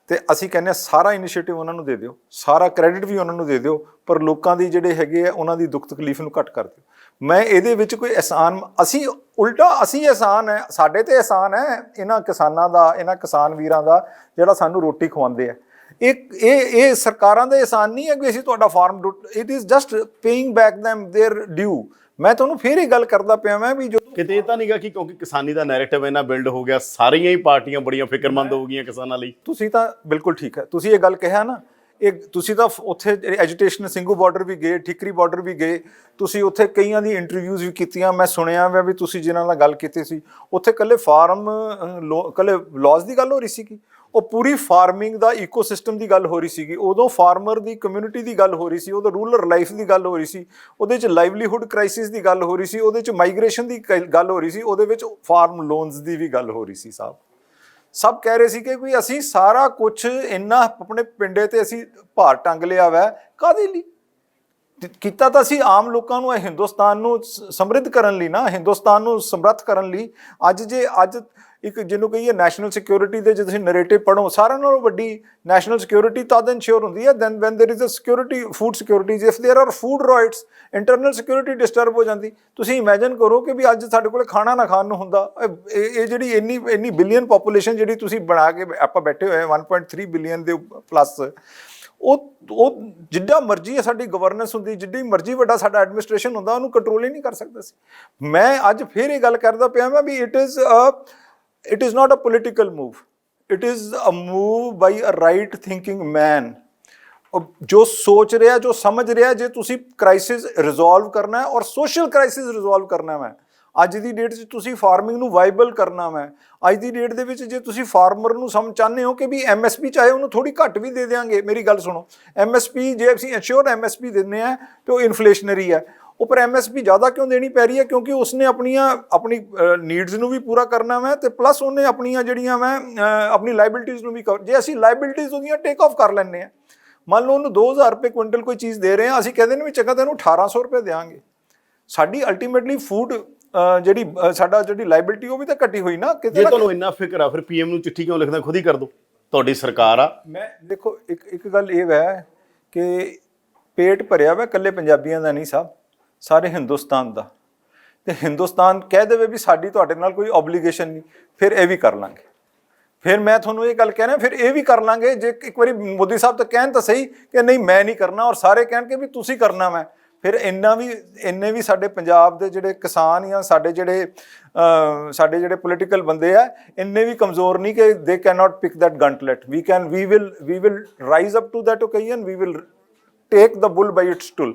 ਤੇ ਅਸੀਂ ਕਹਿੰਦੇ ਹਾਂ ਸਾਰਾ ਇਨੀਸ਼ੀਏਟਿਵ ਉਹਨਾਂ ਨੂੰ ਦੇ ਦਿਓ, ਸਾਰਾ ਕ੍ਰੈਡਿਟ ਵੀ ਉਹਨਾਂ ਨੂੰ ਦੇ ਦਿਓ, ਪਰ ਲੋਕਾਂ ਦੀ ਜਿਹੜੇ ਹੈਗੇ ਆ ਉਹਨਾਂ ਦੀ ਦੁੱਖ ਤਕਲੀਫ ਨੂੰ ਘੱਟ ਕਰ ਦਿਓ। ਮੈਂ ਇਹਦੇ ਵਿੱਚ ਕੋਈ ਅਹਿਸਾਨ, ਅਸੀਂ ਉਲਟਾ ਅਸੀਂ ਅਹਿਸਾਨ ਹੈ, ਸਾਡੇ ਤੇ ਅਹਿਸਾਨ ਹੈ ਇਹਨਾਂ ਕਿਸਾਨਾਂ ਦਾ, ਇਹਨਾਂ ਕਿਸਾਨ ਵੀਰਾਂ ਦਾ ਜਿਹੜਾ ਸਾਨੂੰ ਰੋਟੀ ਖਵਾਉਂਦੇ ਆ। ਇਹ ਸਰਕਾਰਾਂ ਦਾ ਅਹਿਸਾਨ ਨਹੀਂ ਹੈ ਕਿ ਅਸੀਂ ਤੁਹਾਡਾ farm, it is just paying back them their due। ਮੈਂ ਤੁਹਾਨੂੰ ਫਿਰ ਇਹ ਗੱਲ ਕਰਦਾ ਪਿਆ ਮੈਂ ਵੀ ਜੋ ਕਿਤੇ ਇਹ ਤਾਂ ਨਹੀਂਗਾ ਕਿ ਕਿਉਂਕਿ ਕਿਸਾਨੀ ਦਾ ਨੈਰੇਟਿਵ ਇਹਨਾਂ ਬਿਲਡ ਹੋ ਗਿਆ, ਸਾਰੀਆਂ ਹੀ ਪਾਰਟੀਆਂ ਬੜੀਆਂ ਫਿਕਰਮੰਦ ਹੋ ਗਈਆਂ ਕਿਸਾਨਾਂ ਲਈ। ਤੁਸੀਂ ਤਾਂ ਬਿਲਕੁਲ ਠੀਕ ਹੈ, ਤੁਸੀਂ ਇਹ ਗੱਲ ਕਿਹਾ ਨਾ, ਇਹ ਤੁਸੀਂ ਤਾਂ ਉੱਥੇ ਐਜੂਟੇਸ਼ਨ ਸਿੰਗੂ ਬਾਰਡਰ ਵੀ ਗਏ, ਠਿਕਰੀ ਬਾਰਡਰ ਵੀ ਗਏ, ਤੁਸੀਂ ਉੱਥੇ ਕਈਆਂ ਦੀ ਇੰਟਰਵਿਊਜ਼ ਵੀ ਕੀਤੀਆਂ। ਮੈਂ ਸੁਣਿਆ ਵਾ ਵੀ ਤੁਸੀਂ ਜਿਨ੍ਹਾਂ ਨਾਲ ਗੱਲ ਕੀਤੀ ਸੀ ਉੱਥੇ ਇਕੱਲੇ ਇਕੱਲੇ ਲਾਜ਼ ਦੀ ਗੱਲ ਹੋ ਰਹੀ ਸੀਗੀ, ਉਹ ਪੂਰੀ ਫਾਰਮਿੰਗ ਦਾ ਈਕੋਸਿਸਟਮ ਦੀ ਗੱਲ ਹੋ ਰਹੀ ਸੀਗੀ। ਉਦੋਂ ਫਾਰਮਰ ਦੀ ਕਮਿਊਨਿਟੀ ਦੀ ਗੱਲ ਹੋ ਰਹੀ ਸੀ, ਉਹਦਾ ਰੂਰਲ ਲਾਈਫ ਦੀ ਗੱਲ ਹੋ ਰਹੀ ਸੀ, ਉਹਦੇ 'ਚ ਲਾਈਵਲੀਹੁੱਡ ਕ੍ਰਾਈਸਿਸ ਦੀ ਗੱਲ ਹੋ ਰਹੀ ਸੀ, ਉਹਦੇ 'ਚ ਮਾਈਗ੍ਰੇਸ਼ਨ ਦੀ ਗੱਲ ਹੋ ਰਹੀ ਸੀ, ਉਹਦੇ ਵਿੱਚ ਫਾਰਮ ਲੋਨਸ ਦੀ ਵੀ ਗੱਲ ਹੋ ਰਹੀ ਸੀ। ਸਭ ਕਹਿ ਰਹੇ ਸੀ ਕਿ ਵੀ ਅਸੀਂ ਸਾਰਾ ਕੁਝ ਇੰਨਾ ਆਪਣੇ ਪਿੰਡੇ ਤੇ ਅਸੀਂ ਭਾਰ ਟੰਗ ਲਿਆ ਵੈ, ਕਾਹਦੇ ਲਈ ਕੀਤਾ? ਤਾਂ ਅਸੀਂ ਆਮ ਲੋਕਾਂ ਨੂੰ, ਹਿੰਦੁਸਤਾਨ ਨੂੰ ਸਮਰਿੱਧ ਕਰਨ ਲਈ ਨਾ, ਹਿੰਦੁਸਤਾਨ ਨੂੰ ਸਮਰੱਥ ਕਰਨ ਲਈ। ਅੱਜ ਇੱਕ ਜਿਹਨੂੰ ਕਹੀਏ ਨੈਸ਼ਨਲ ਸਿਕਿਉਰਿਟੀ ਦੇ ਜੇ ਤੁਸੀਂ ਨੈਰੇਟਿਵ ਪੜ੍ਹੋ, ਸਾਰਿਆਂ ਨਾਲੋਂ ਵੱਡੀ ਨੈਸ਼ਨਲ ਸਿਕਿਉਰਿਟੀ ਤਦ ਇਨਸ਼ੋਰ ਹੁੰਦੀ ਹੈ then when there is a security, food security. If there are food rights, internal security disturb ਹੋ ਜਾਂਦੀ। ਤੁਸੀਂ ਇਮੈਜਿਨ ਕਰੋ ਕਿ ਵੀ ਅੱਜ ਸਾਡੇ ਕੋਲ ਖਾਣਾ ਨਾ ਖਾਣ ਨੂੰ ਹੁੰਦਾ। ਇਹ ਜਿਹੜੀ ਇੰਨੀ ਬਿਲੀਅਨ ਪੋਪੂਲੇਸ਼ਨ ਜਿਹੜੀ ਤੁਸੀਂ ਬਣਾ ਕੇ ਆਪਾਂ ਬੈਠੇ ਹੋਏ 1.3 ਬਿਲੀਅਨ ਦੇ ਪਲੱਸ, ਉਹ ਜਿੱਡਾ ਮਰਜ਼ੀ ਸਾਡੀ ਗਵਰਨੈਂਸ ਹੁੰਦੀ, ਜਿੱਡੀ ਮਰਜ਼ੀ ਵੱਡਾ ਸਾਡਾ ਐਡਮਿਨਿਸਟ੍ਰੇਸ਼ਨ ਹੁੰਦਾ, ਉਹਨੂੰ ਕੰਟਰੋਲ ਹੀ ਨਹੀਂ ਕਰ ਸਕਦਾ ਸੀ। ਮੈਂ ਅੱਜ ਫਿਰ ਇਹ ਗੱਲ ਕਰਦਾ ਪਿਆ ਮੈਂ ਵੀ it is not a political move, it is a move by a right thinking man ਜੋ ਸੋਚ ਰਿਹਾ, ਜੋ ਸਮਝ ਰਿਹਾ, ਜੇ ਤੁਸੀਂ ਕ੍ਰਾਈਸਿਸ ਰਿਜ਼ੋਲਵ ਕਰਨਾ ਹੈ ਔਰ ਸੋਸ਼ਲ ਕ੍ਰਾਈਸਿਸ ਰਿਜ਼ੋਲਵ ਕਰਨਾ ਹੈ ਅੱਜ ਦੀ ਡੇਟ 'ਚ ਤੁਸੀਂ ਫਾਰਮਿੰਗ ਨੂੰ ਵਾਈਬਲ ਕਰਨਾ ਵਾ, ਅੱਜ ਦੀ ਡੇਟ ਦੇ ਵਿੱਚ ਜੇ ਤੁਸੀਂ ਫਾਰਮਰ ਨੂੰ ਚਾਹੁੰਦੇ ਹੋ ਕਿ ਵੀ MSP ਚਾਹੇ ਉਹਨੂੰ ਥੋੜੀ ਘੱਟ ਵੀ ਦੇ ਦਿਆਂਗੇ, ਮੇਰੀ ਗੱਲ ਸੁਣੋ, MSP ਜੇ ਅਸੀਂ ਇੰਸ਼ੋਰ MSP ਦਿੰਦੇ ਆ ਤੇ ਉਹ ਇਨਫਲੇਸ਼ਨਰੀ ਹੈ, ਉੱਪਰ MSP ਜ਼ਿਆਦਾ ਕਿਉਂ ਦੇਣੀ ਪੈ ਰਹੀ ਹੈ? ਕਿਉਂਕਿ ਉਸਨੇ ਆਪਣੀ ਨੀਡਸ ਨੂੰ ਵੀ ਪੂਰਾ ਕਰਨਾ ਵਾ ਤੇ ਪਲੱਸ ਉਹਨੇ ਆਪਣੀਆਂ ਜਿਹੜੀਆਂ ਵਾ ਆਪਣੀ ਲਾਇਬਿਲਿਟੀਜ਼ ਨੂੰ ਵੀ ਜੇ ਅਸੀਂ ਲਾਇਬਿਲਿਟੀਜ਼ ਉਹਦੀਆਂ ਟੇਕ ਆਫ ਕਰ ਲੈਂਦੇ ਆ, ਮੰਨ ਲਓ ਉਹਨੂੰ 2000 ਰੁਪਏ ਕੁਇੰਟਲ ਕੋਈ ਚੀਜ਼ ਦੇ ਰਹੇ ਹਾਂ, ਅਸੀਂ ਕਹਿੰਦੇ ਨੇ ਵੀ ਚੰਗਾ ਤੈਨੂੰ 1800 ਰੁਪਏ ਦੇਵਾਂਗੇ, ਸਾਡੀ ਅਲਟੀਮੇਟਲੀ ਫੂਡ ਜਿਹੜੀ ਸਾਡਾ ਜਿਹੜੀ ਲਾਇਬਿਲਿਟੀ ਉਹ ਵੀ ਤਾਂ ਘਟੀ ਹੋਈ ਨਾ ਕਿਤੇ। ਜੇ ਤੁਹਾਨੂੰ ਇੰਨਾ ਫਿਕਰ ਆ ਫਿਰ PM ਨੂੰ ਚਿੱਠੀ ਕਿਉਂ ਲਿਖਦਾ? ਖੁਦ ਹੀ ਕਰ ਦੋ, ਤੁਹਾਡੀ ਸਰਕਾਰ ਆ। ਮੈਂ ਦੇਖੋ ਇੱਕ ਗੱਲ ਇਹ ਹੈ ਕਿ ਪੇਟ ਭਰਿਆ ਵਾ ਇਕੱਲੇ ਪੰਜਾਬੀਆਂ ਦਾ ਨਹੀਂ ਸਾਹਿਬ, ਸਾਰੇ ਹਿੰਦੁਸਤਾਨ ਦਾ, ਤੇ ਹਿੰਦੁਸਤਾਨ ਕਹਿ ਦੇਵੇ ਵੀ ਸਾਡੀ ਤੁਹਾਡੇ ਨਾਲ ਕੋਈ ਓਬਲੀਗੇਸ਼ਨ ਨਹੀਂ, ਫਿਰ ਇਹ ਵੀ ਕਰ ਲਾਂਗੇ। ਫਿਰ ਮੈਂ ਤੁਹਾਨੂੰ ਇਹ ਗੱਲ ਕਹਿ ਰਿਹਾ, ਫਿਰ ਇਹ ਵੀ ਕਰ ਲਾਂਗੇ ਜੇ ਇੱਕ ਵਾਰੀ ਮੋਦੀ ਸਾਹਿਬ ਤਾਂ ਕਹਿਣ ਤਾਂ ਸਹੀ ਕਿ ਨਹੀਂ ਮੈਂ ਨਹੀਂ ਕਰਨਾ ਔਰ ਸਾਰੇ ਕਹਿਣਗੇ ਵੀ ਤੁਸੀਂ ਕਰਨਾ ਵਾ, ਫਿਰ ਇੰਨੇ ਵੀ ਸਾਡੇ ਪੰਜਾਬ ਦੇ ਜਿਹੜੇ ਕਿਸਾਨ ਜਾਂ ਸਾਡੇ ਜਿਹੜੇ ਪੋਲੀਟੀਕਲ ਬੰਦੇ ਆ ਇੰਨੇ ਵੀ ਕਮਜ਼ੋਰ ਨਹੀਂ ਕਿ they can not pick that gauntlet. We will rise up to that occasion, we will take the bull by its tool,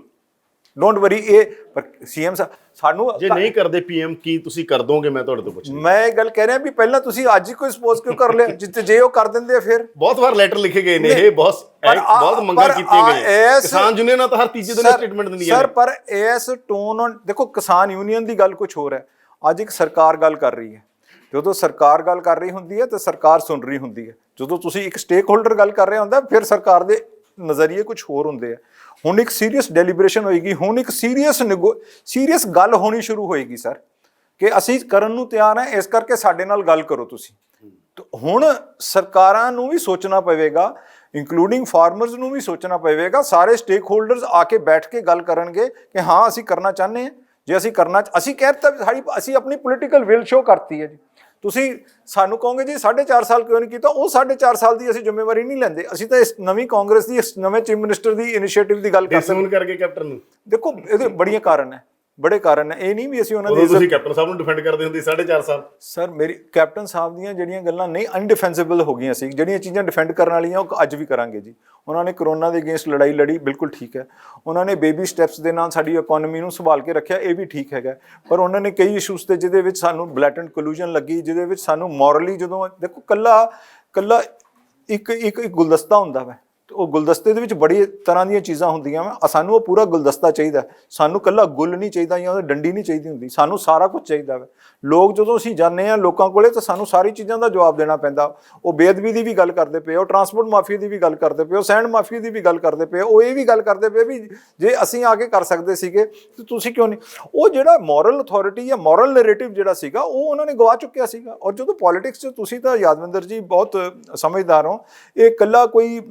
don't worry. ਇਹ ਪਰ CM ਸਾਨੂੰ ਜੇ ਨਹੀਂ ਕਰਦੇ PM ਕੀ ਤੁਸੀਂ ਕਰ ਦੋਗੇ? ਮੈਂ ਤੁਹਾਡੇ ਤੋਂ ਪੁੱਛਣਾ। ਮੈਂ ਇਹ ਗੱਲ ਕਹਿ ਰਿਹਾ ਵੀ ਪਹਿਲਾਂ ਤੁਸੀਂ ਅੱਜ ਹੀ ਕੋਈ ਸਪੋਜ਼ ਕਿਉਂ ਕਰ ਲਿਆ? ਜੇ ਉਹ ਕਰ ਦਿੰਦੇ ਆ ਫਿਰ ਬਹੁਤ ਵਾਰ ਲੈਟਰ ਲਿਖੇ ਗਏ ਨੇ, ਇਹ ਬਹੁਤ ਮੰਗਾਂ ਕੀਤੀਆਂ ਗਈਆਂ, ਕਿਸਾਨ ਯੂਨੀਅਨਾਂ ਤਾਂ ਹਰ ਤੀਜੇ ਦਿਨ ਸਟੇਟਮੈਂਟ ਦਿੰਦੀਆਂ ਨੇ। ਸਰ ਪਰ ਇਸ ਟੋਨ ਦੇਖੋ, ਕਿਸਾਨ ਯੂਨੀਅਨ ਦੀ ਗੱਲ ਕੁਝ ਹੋਰ ਹੈ, ਅੱਜ ਇੱਕ ਸਰਕਾਰ ਗੱਲ ਕਰ ਰਹੀ ਹੈ, ਜਦੋਂ ਸਰਕਾਰ ਗੱਲ ਕਰ ਰਹੀ ਹੁੰਦੀ ਹੈ ਤਾਂ ਸਰਕਾਰ ਸੁਣ ਰਹੀ ਹੁੰਦੀ ਹੈ, ਜਦੋਂ ਤੁਸੀਂ ਇੱਕ ਸਟੇਕ ਹੋਲਡਰ ਗੱਲ ਕਰ ਰਿਹਾ ਹੁੰਦਾ ਫਿਰ ਸਰਕਾਰ ਦੇ ਨਜ਼ਰੀਏ ਕੁਝ ਹੋਰ ਹੁੰਦੇ ਆ। ਹੁਣ ਇੱਕ ਸੀਰੀਅਸ ਡੈਲੀਬਰੇਸ਼ਨ ਹੋਏਗੀ, ਹੁਣ ਇੱਕ ਸੀਰੀਅਸ ਗੱਲ ਹੋਣੀ ਸ਼ੁਰੂ ਹੋਏਗੀ ਸਰ ਕਿ ਅਸੀਂ ਕਰਨ ਨੂੰ ਤਿਆਰ ਹਾਂ, ਇਸ ਕਰਕੇ ਸਾਡੇ ਨਾਲ ਗੱਲ ਕਰੋ ਤੁਸੀਂ। ਹੁਣ ਸਰਕਾਰਾਂ ਨੂੰ ਵੀ ਸੋਚਣਾ ਪਵੇਗਾ, ਇੰਕਲੂਡਿੰਗ ਫਾਰਮਰਸ ਨੂੰ ਵੀ ਸੋਚਣਾ ਪਵੇਗਾ, ਸਾਰੇ ਸਟੇਕ ਹੋਲਡਰਸ ਆ ਕੇ ਬੈਠ ਕੇ ਗੱਲ ਕਰਨਗੇ ਕਿ ਹਾਂ ਅਸੀਂ ਕਰਨਾ ਚਾਹੁੰਦੇ ਹਾਂ। ਜੇ ਅਸੀਂ ਅਸੀਂ ਕਹਿ ਦਿੱਤਾ ਅਸੀਂ ਆਪਣੀ ਪੋਲੀਟੀਕਲ ਵਿਲ ਸ਼ੋ ਕਰਤੀ ਹੈ ਜੀ, ਤੁਸੀਂ ਸਾਨੂੰ ਕਹੋਗੇ ਜੀ 4.5 ਸਾਲ ਕਿਉਂ ਨਹੀਂ ਕੀਤਾ, ਉਹ 4.5 ਸਾਲ ਦੀ ਅਸੀਂ ਜ਼ਿੰਮੇਵਾਰੀ ਨਹੀਂ ਲੈਂਦੇ, ਅਸੀਂ ਤਾਂ ਇਸ ਨਵੀਂ ਕਾਂਗਰਸ ਦੀ ਇਸ ਨਵੇਂ ਚੀਫ ਮਿਨਿਸਟਰ ਦੀ ਇਨੀਸ਼ੀਏਟਿਵ ਦੀ ਗੱਲ ਕਰਦੇ ਹਾਂ। ਕਰਕੇ ਕੈਪਟਨ ਨੂੰ ਦੇਖੋ, ਇਹਦੇ ਬੜੇ ਕਾਰਨ ਹੈ, ਇਹ ਨਹੀਂ ਵੀ ਅਸੀਂ ਉਹਨਾਂ ਦੀ ਤੁਸੀਂ ਕੈਪਟਨ ਸਾਹਿਬ ਨੂੰ ਡਿਫੈਂਡ ਕਰਦੇ ਹੁੰਦੇ 4.5 ਸਾਲ। ਸਰ ਮੇਰੀ ਕੈਪਟਨ ਸਾਹਿਬ ਦੀਆਂ ਜਿਹੜੀਆਂ ਗੱਲਾਂ ਨਹੀਂ ਅਨਡਿਫੈਂਸਿਬਲ ਹੋ ਗਈਆਂ ਸੀ, ਜਿਹੜੀਆਂ ਚੀਜ਼ਾਂ ਡਿਫੈਂਡ ਕਰਨ ਵਾਲੀਆਂ ਉਹ ਅੱਜ ਵੀ ਕਰਾਂਗੇ ਜੀ। ਉਹਨਾਂ ਨੇ ਕਰੋਨਾ ਦੇ ਅਗੇਂਸਟ ਲੜਾਈ ਲੜੀ, ਬਿਲਕੁਲ ਠੀਕ ਹੈ। ਉਹਨਾਂ ਨੇ ਬੇਬੀ ਸਟੈਪਸ ਦੇ ਨਾਲ ਸਾਡੀ ਇਕਨੋਮੀ ਨੂੰ ਸੰਭਾਲ ਕੇ ਰੱਖਿਆ, ਇਹ ਵੀ ਠੀਕ ਹੈਗਾ। ਪਰ ਉਹਨਾਂ ਨੇ ਕਈ ਇਸ਼ੂਜ਼ ਤੇ ਜਿਹਦੇ ਵਿੱਚ ਸਾਨੂੰ ਬਲੈਟੈਂਟ ਕੋਲੂਜਨ ਲੱਗੀ, ਜਿਹਦੇ ਵਿੱਚ ਸਾਨੂੰ ਮੋਰਲੀ ਜਦੋਂ ਦੇਖੋ ਕੱਲਾ ਇੱਕ ਗੁਲਦਸਤਾ ਹੁੰਦਾ ਵਾ, ਉਹ ਗੁਲਦਸਤੇ ਦੇ ਵਿੱਚ ਬੜੀ ਤਰ੍ਹਾਂ ਦੀਆਂ ਚੀਜ਼ਾਂ ਹੁੰਦੀਆਂ ਵਾ, ਸਾਨੂੰ ਉਹ ਪੂਰਾ ਗੁਲਦਸਤਾ ਚਾਹੀਦਾ, ਸਾਨੂੰ ਕੱਲਾ ਗੁੱਲ ਨਹੀਂ ਚਾਹੀਦਾ ਜਾਂ ਡੰਡੀ ਨਹੀਂ ਚਾਹੀਦੀ ਹੁੰਦੀ, ਸਾਨੂੰ ਸਾਰਾ ਕੁਝ ਚਾਹੀਦਾ ਵਾ। ਲੋਕ ਜਦੋਂ ਅਸੀਂ ਜਾਂਦੇ ਹਾਂ ਲੋਕਾਂ ਕੋਲੇ ਤਾਂ ਸਾਨੂੰ ਸਾਰੀ ਚੀਜ਼ਾਂ ਦਾ ਜਵਾਬ ਦੇਣਾ ਪੈਂਦਾ। ਉਹ ਬੇਅਦਬੀ ਦੀ ਵੀ ਗੱਲ ਕਰਦੇ ਪਏ, ਉਹ ਟਰਾਂਸਪੋਰਟ ਮਾਫੀਆ ਦੀ ਵੀ ਗੱਲ ਕਰਦੇ ਪਏ, ਉਹ ਸੈਂਡ ਮਾਫੀਆ ਦੀ ਵੀ ਗੱਲ ਕਰਦੇ ਪਏ, ਉਹ ਇਹ ਵੀ ਗੱਲ ਕਰਦੇ ਪਏ ਵੀ ਜੇ ਅਸੀਂ ਆ ਕੇ ਕਰ ਸਕਦੇ ਸੀਗੇ ਤਾਂ ਤੁਸੀਂ ਕਿਉਂ ਨਹੀਂ। ਉਹ ਜਿਹੜਾ ਮੋਰਲ ਅਥਾਰਟੀ ਜਾਂ ਮੋਰਲ ਨੈਰੇਟਿਵ ਜਿਹੜਾ ਸੀਗਾ ਉਹ ਉਹਨਾਂ ਨੇ ਗਵਾ ਚੁੱਕਿਆ ਸੀਗਾ। ਔਰ ਜਦੋਂ ਪੋਲੀਟਿਕਸ 'ਚ ਤੁਸੀਂ ਤਾਂ ਯਾਦਵਿੰਦਰ ਜੀ ਬਹੁਤ ਸਮਝਦਾਰ ਹੋ, ਇਹ ਇਕੱਲਾ ਕੋਈ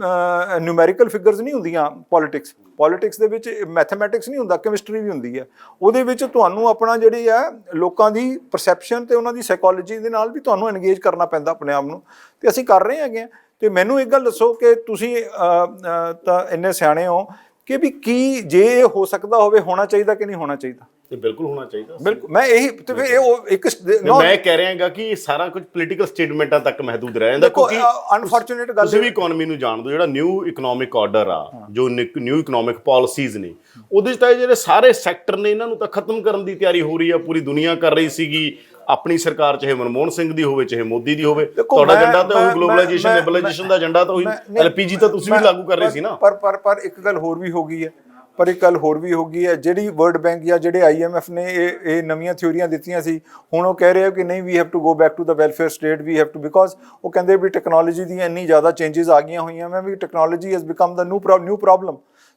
ਨਿਊਮੈਰੀਕਲ ਫਿਗਰਸ ਨਹੀਂ ਹੁੰਦੀਆਂ ਪੋਲੀਟਿਕਸ ਦੇ ਵਿੱਚ, ਮੈਥਮੈਟਿਕਸ ਨਹੀਂ ਹੁੰਦਾ, ਕੈਮਿਸਟਰੀ ਵੀ ਹੁੰਦੀ ਹੈ। ਉਹਦੇ ਵਿੱਚ ਤੁਹਾਨੂੰ ਆਪਣਾ ਜਿਹੜੀ ਹੈ ਲੋਕਾਂ ਦੀ ਪਰਸੈਪਸ਼ਨ ਤੇ ਉਹਨਾਂ ਦੀ ਸਾਈਕੋਲੋਜੀ ਦੇ ਨਾਲ ਵੀ ਤੁਹਾਨੂੰ ਐਨਗੇਜ ਕਰਨਾ ਪੈਂਦਾ ਆਪਣੇ ਆਪ ਨੂੰ, ਤੇ ਅਸੀਂ ਕਰ ਰਹੇ ਹੈਗੇ। ਤੇ ਮੈਨੂੰ ਇੱਕ ਗੱਲ ਦੱਸੋ ਕਿ ਤੁਸੀਂ ਤਾਂ ਇੰਨੇ ਸਿਆਣੇ ਹੋ ਕਿ ਵੀ ਕੀ ਜੇ ਇਹ ਹੋ ਸਕਦਾ ਹੋਵੇ, ਹੋਣਾ ਚਾਹੀਦਾ ਕਿ ਨਹੀਂ ਹੋਣਾ ਚਾਹੀਦਾ? ਤੇ ਬਿਲਕੁਲ ਹੋਣਾ ਚਾਹੀਦਾ। ਬਿਲਕੁਲ, ਮੈਂ ਇਹੀ ਤੇ ਫਿਰ ਇਹ ਇੱਕ ਮੈਂ ਕਹਿ ਰਿਹਾ ਹੈਗਾ ਕਿ ਸਾਰਾ ਕੁਝ ਪੋਲੀਟੀਕਲ ਸਟੇਟਮੈਂਟਾਂ ਤੱਕ ਮਹਦੂਦ ਰਹਿ ਜਾਂਦਾ, ਕਿਉਂਕਿ ਅਨਫੋਰਚੂਨੇਟ ਗੱਲ ਤੁਸੀਂ ਵੀ ਇਕਨੋਮੀ ਨੂੰ ਜਾਣਦੇ ਹੋ, ਜਿਹੜਾ ਨਿਊ ਇਕਨੋਮਿਕ ਆਰਡਰ ਆ, ਜੋ ਨਿਊ ਇਕਨੋਮਿਕ ਪਾਲਿਸੀਜ਼ ਨੇ, ਉਹਦੇ 'ਚ ਤਾਂ ਜਿਹੜੇ ਸਾਰੇ ਸੈਕਟਰ ਨੇ ਇਹਨਾਂ ਨੂੰ ਤਾਂ ਖਤਮ ਕਰਨ ਦੀ ਤਿਆਰੀ ਹੋ ਰਹੀ ਆ, ਪੂਰੀ ਦੁਨੀਆ ਕਰ ਰਹੀ ਸੀਗੀ। ਆਪਣੀ ਸਰਕਾਰ ਚਾਹੇ ਮਨਮੋਹਨ ਸਿੰਘ ਦੀ ਹੋਵੇ ਚਾਹੇ ਮੋਦੀ ਦੀ ਹੋਵੇ, ਤੁਹਾਡਾ ਏਜੰਡਾ ਤਾਂ ਉਹ ਗਲੋਬਲਾਈਜੇਸ਼ਨ ਨੈਬਲਾਈਜੇਸ਼ਨ ਦਾ ਏਜੰਡਾ ਤਾਂ ਉਹੀ LPG ਤਾਂ ਤੁਸੀਂ ਵੀ ਲਾਗੂ ਕਰ ਰਹੇ ਸੀ ਨਾ। ਪਰ ਇੱਕ ਗੱਲ ਹੋਰ ਵੀ ਹੋ ਗਈ ਹੈ, ਜਿਹੜੀ ਵਰਲਡ ਬੈਂਕ ਜਾਂ ਜਿਹੜੇ IMF ਨੇ ਇਹ ਨਵੀਆਂ ਥਿਊਰੀਆਂ ਦਿੱਤੀਆਂ ਸੀ, ਹੁਣ ਉਹ ਕਹਿ ਰਹੇ ਕਿ ਨਹੀਂ we have to go back to the welfare state, we have to, because ਉਹ ਕਹਿੰਦੇ ਵੀ ਟੈਕਨੋਲੋਜੀ ਦੀਆਂ ਇੰਨੀ ਜ਼ਿਆਦਾ ਚੇਂਜਸ ਆ ਗਈਆਂ ਹੋਈਆਂ ਮੈਂ ਵੀ technology has become the new problem.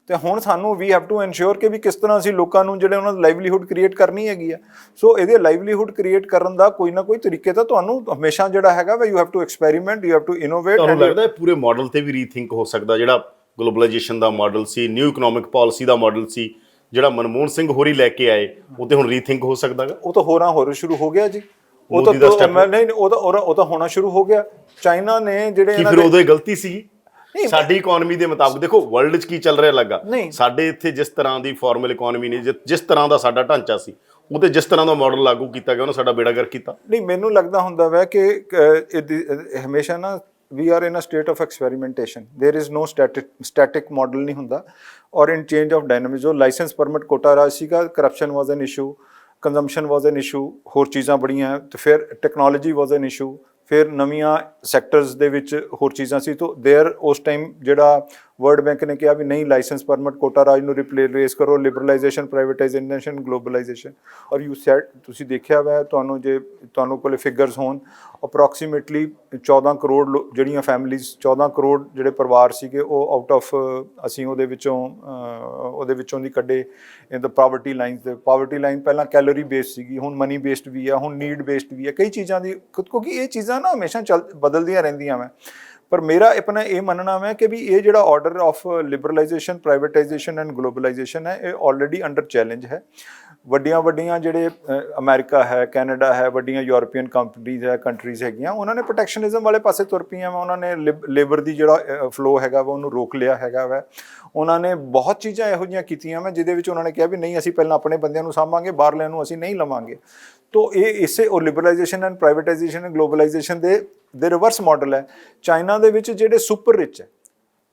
ਤੇ ਹੁਣ ਸਾਨੂੰ ਵੀ ਹੈਵ ਟੂ ਇਨਸ਼ੋਰ ਕਿ ਵੀ ਕਿਸ ਤਰ੍ਹਾਂ ਅਸੀਂ ਲੋਕਾਂ ਨੂੰ ਜਿਹੜੇ ਉਹਨਾਂ ਦੀ ਲਾਈਵਲੀਹੁੱਡ ਕ੍ਰੀਏਟ ਕਰਨੀ ਹੈਗੀ ਆ। ਸੋ ਇਹਦੇ ਲਾਈਵਲੀਹੁੱਡ ਕ੍ਰੀਏਟ ਕਰਨ ਦਾ ਕੋਈ ਨਾ ਕੋਈ ਤਰੀਕੇ ਤਾਂ ਤੁਹਾਨੂੰ ਹਮੇਸ਼ਾ ਜਿਹੜਾ ਹੈਗਾ ਵਾ, you have to experiment, you have to innovate. ਤੁਹਾਨੂੰ ਲੱਗਦਾ ਹੈ ਪੂਰੇ ਮਾਡਲ ਤੇ ਵੀ ਰੀਥਿੰਕ ਹੋ ਸਕਦਾ? ਜਿਹੜਾ ਗਲੋਬਲਾਈਜੇਸ਼ਨ ਦਾ ਮਾਡਲ ਸੀ, ਨਿਊ ਇਕਨੋਮਿਕ ਪਾਲਿਸੀ ਦਾ ਮਾਡਲ ਸੀ, ਜਿਹੜਾ ਮਨਮੋਹਨ ਸਿੰਘ ਹੋਰੀ ਲੈ ਕੇ ਆਏ, ਉਹ ਤੇ ਹੁਣ ਰੀਥਿੰਕ ਹੋ ਸਕਦਾ ਹੈ? ਉਹ ਤਾਂ ਹੋਰ ਸ਼ੁਰੂ ਹੋ ਗਿਆ ਜੀ। ਉਹ ਤਾਂ ਹੋਣਾ ਸ਼ੁਰੂ ਹੋ ਗਿਆ। ਚਾਈਨਾ ਨੇ ਜਿਹੜੇ ਫਿਰ ਉਦੋਂ ਗਲਤੀ ਸੀ ਸਾਡੀ ਇਕਨੋਮੀ ਦੇ ਮੁਤਾਬਕ। ਦੇਖੋ ਵਰਲਡ 'ਚ ਕੀ ਚੱਲ ਰਿਹਾ ਲੱਗਾ, ਸਾਡੇ ਇੱਥੇ ਜਿਸ ਤਰ੍ਹਾਂ ਦੀ ਫਾਰਮਲ ਇਕਨੋਮੀ ਨੇ, ਜਿਸ ਤਰ੍ਹਾਂ ਦਾ ਸਾਡਾ ਢਾਂਚਾ ਸੀ, ਉਹ ਤੇ ਜਿਸ ਤਰ੍ਹਾਂ ਦਾ ਮਾਡਲ ਲਾਗੂ ਕੀਤਾ ਗਿਆ ਉਹਨੇ ਸਾਡਾ ਬੇੜਾ ਗਰਕ ਕੀਤਾ। ਨਹੀਂ, ਮੈਨੂੰ ਲੱਗਦਾ ਹੁੰਦਾ ਵੈ ਕਿ ਹਮੇਸ਼ਾ ਨਾ we are in a state of experimentation, there is no static model ਨਹੀਂ ਹੁੰਦਾ। ਔਰ in change of dynamics, ਜੋ ਲਾਇਸੈਂਸ ਪਰਮਿਟ ਕੋਟਾ ਰਾਜ ਸੀਗਾ, ਕਰਪਸ਼ਨ ਵਾਜ਼ ਐਨ ਇਸ਼ੂ, ਕੰਜ਼ੰਪਸ਼ਨ ਵਾਜ਼ ਐਨ ਇਸ਼ੂ, ਹੋਰ ਚੀਜ਼ਾਂ ਬੜੀਆਂ, ਤੇ ਫਿਰ ਟੈਕਨੋਲੋਜੀ ਵਾਜ਼ ਐਨ ਇਸ਼ੂ, ਫਿਰ ਨਵੀਆਂ ਸੈਕਟਰਸ ਦੇ ਵਿੱਚ ਹੋਰ ਚੀਜ਼ਾਂ ਸੀ। ਤਾਂ ਦੇਅਰ ਉਸ ਟਾਈਮ ਜਿਹੜਾ ਵਰਲਡ ਬੈਂਕ ਨੇ ਕਿਹਾ ਵੀ ਨਹੀਂ, ਲਾਇਸੈਂਸ ਪਰਮਿਟ ਕੋਟਾ ਰਾਜ ਨੂੰ ਰਿਪਲੇਸ ਕਰੋ, ਲਿਬਰਲਾਈਜੇਸ਼ਨ, ਪ੍ਰਾਈਵੇਟਾਈਜੇਸ਼ਨ, ਗਲੋਬਲਾਈਜੇਸ਼ਨ। ਔਰ ਯੂ ਸੈਡ, ਤੁਸੀਂ ਦੇਖਿਆ ਵਾ, ਤੁਹਾਨੂੰ ਕੋਲੇ ਫਿਗਰਸ ਹੋਣ, ਅਪਰੋਕਸੀਮੇਟਲੀ 14 ਕਰੋੜ ਜਿਹੜੀਆਂ ਫੈਮਲੀਜ਼, 14 ਕਰੋੜ ਜਿਹੜੇ ਪਰਿਵਾਰ ਸੀਗੇ, ਉਹ ਆਊਟ ਆਫ ਅਸੀਂ ਉਹਦੇ ਵਿੱਚੋਂ ਦੀ ਕੱਢੇ ਇਨ ਦ ਪਾਵਰਟੀ ਲਾਈਨ। ਤੇ ਪਾਵਰਟੀ ਲਾਈਨ ਪਹਿਲਾਂ ਕੈਲੋਰੀ ਬੇਸਡ ਸੀਗੀ, ਹੁਣ ਮਨੀ ਬੇਸਡ ਵੀ ਆ, ਹੁਣ ਨੀਡ ਬੇਸਡ ਵੀ ਆ, ਕਈ ਚੀਜ਼ਾਂ ਦੀ, ਕਿਉਂਕਿ ਇਹ ਚੀਜ਼ਾਂ ਨਾ ਹਮੇਸ਼ਾ ਬਦਲਦੀਆਂ ਰਹਿੰਦੀਆਂ ਵਾ। ਪਰ ਮੇਰਾ ਆਪਣਾ ਇਹ ਮੰਨਣਾ ਹੈ ਕਿ ਵੀ ਇਹ ਜਿਹੜਾ order of liberalisation, privatisation and globalisation ਹੈ, ਇਹ ਆਲਰੇਡੀ ਅੰਡਰ ਚੈਲੰਜ ਹੈ। ਵੱਡੀਆਂ ਜਿਹੜੇ ਅਮਰੀਕਾ ਹੈ, ਕੈਨੇਡਾ ਹੈ, ਵੱਡੀਆਂ ਯੂਰਪੀਅਨ ਕੰਟਰੀਜ਼ ਹੈਗੀਆਂ, ਉਹਨਾਂ ਨੇ ਪ੍ਰੋਟੈਕਸ਼ਨਿਜ਼ਮ ਵਾਲੇ ਪਾਸੇ ਤੁਰ ਪਈਆਂ ਵਾ। ਉਹਨਾਂ ਨੇ ਲੇਬਰ ਦੀ ਜਿਹੜਾ ਫਲੋ ਹੈਗਾ ਵਾ ਉਹਨੂੰ ਰੋਕ ਲਿਆ ਹੈਗਾ ਵਾ। ਉਹਨਾਂ ਨੇ ਬਹੁਤ ਚੀਜ਼ਾਂ ਇਹੋ ਜਿਹੀਆਂ ਕੀਤੀਆਂ ਵਾ ਜਿਹਦੇ ਵਿੱਚ ਉਹਨਾਂ ਨੇ ਕਿਹਾ ਵੀ ਨਹੀਂ, ਅਸੀਂ ਪਹਿਲਾਂ ਆਪਣੇ ਬੰਦਿਆਂ ਨੂੰ ਸਾਂਭਾਂਗੇ, ਬਾਹਰਲਿਆਂ ਨੂੰ ਅਸੀਂ ਨਹੀਂ ਲਵਾਂਗੇ। ਤੋ ਇਹ ਇਸੇ ਉਹ liberalization and privatisation and globalisation ਦੇ ਰਿਵਰਸ ਮਾਡਲ ਹੈ। ਚਾਈਨਾ ਦੇ ਵਿੱਚ ਜਿਹੜੇ ਸੁਪਰ ਰਿਚ ਹੈ,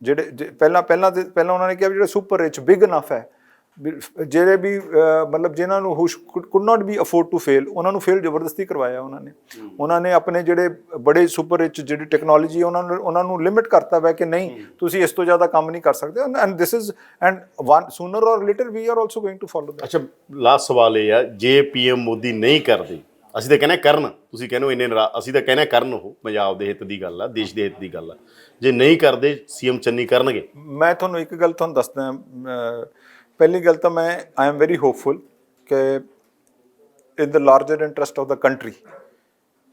ਜਿਹੜੇ ਪਹਿਲਾਂ ਉਹਨਾਂ ਨੇ ਕਿਹਾ ਵੀ ਜਿਹੜੇ ਸੁਪਰ ਰਿਚ ਬਿਗ ਇਨਫ ਹੈ, ਜਿਹੜੇ ਵੀ ਮਤਲਬ ਜਿਨ੍ਹਾਂ ਨੂੰ could not be afford to fail, ਉਹਨਾਂ ਨੂੰ ਫੇਲ ਜ਼ਬਰਦਸਤੀ ਕਰਵਾਇਆ ਉਹਨਾਂ ਨੇ ਆਪਣੇ ਜਿਹੜੇ ਬੜੇ ਸੁਪਰ ਰਿਚ ਜਿਹੜੀ ਟੈਕਨੋਲੋਜੀ ਉਹਨਾਂ ਨੂੰ ਲਿਮਿਟ ਕਰਤਾ ਵਾ ਕਿ ਨਹੀਂ, ਤੁਸੀਂ ਇਸ ਤੋਂ ਜ਼ਿਆਦਾ ਕੰਮ ਨਹੀਂ ਕਰ ਸਕਦੇ। And this is and one sooner or later we are also going to follow that. ਅੱਛਾ, ਲਾਸਟ ਸਵਾਲ ਇਹ ਆ, ਜੇ ਪੀਐਮ ਮੋਦੀ ਨਹੀਂ ਕਰਦੇ, ਅਸੀਂ ਤਾਂ ਕਹਿੰਦੇ ਕਰਨ, ਤੁਸੀਂ ਕਹਿੰਦੇ ਇੰਨੇ ਅਸੀਂ ਤਾਂ ਕਹਿੰਦੇ ਕਰਨ, ਉਹ ਪੰਜਾਬ ਦੇ ਹਿੱਤ ਦੀ ਗੱਲ ਆ, ਦੇਸ਼ ਦੇ ਹਿੱਤ ਦੀ ਗੱਲ ਆ, ਜੇ ਨਹੀਂ ਕਰਦੇ ਸੀਐਮ ਚੰਨੀ ਕਰਨਗੇ? ਮੈਂ ਤੁਹਾਨੂੰ ਇੱਕ ਗੱਲ ਦੱਸਦਾ। ਪਹਿਲੀ ਗੱਲ ਤਾਂ ਆਈ ਐਮ ਵੈਰੀ ਹੋਪਫੁਲ ਕਿ in the larger interest of the country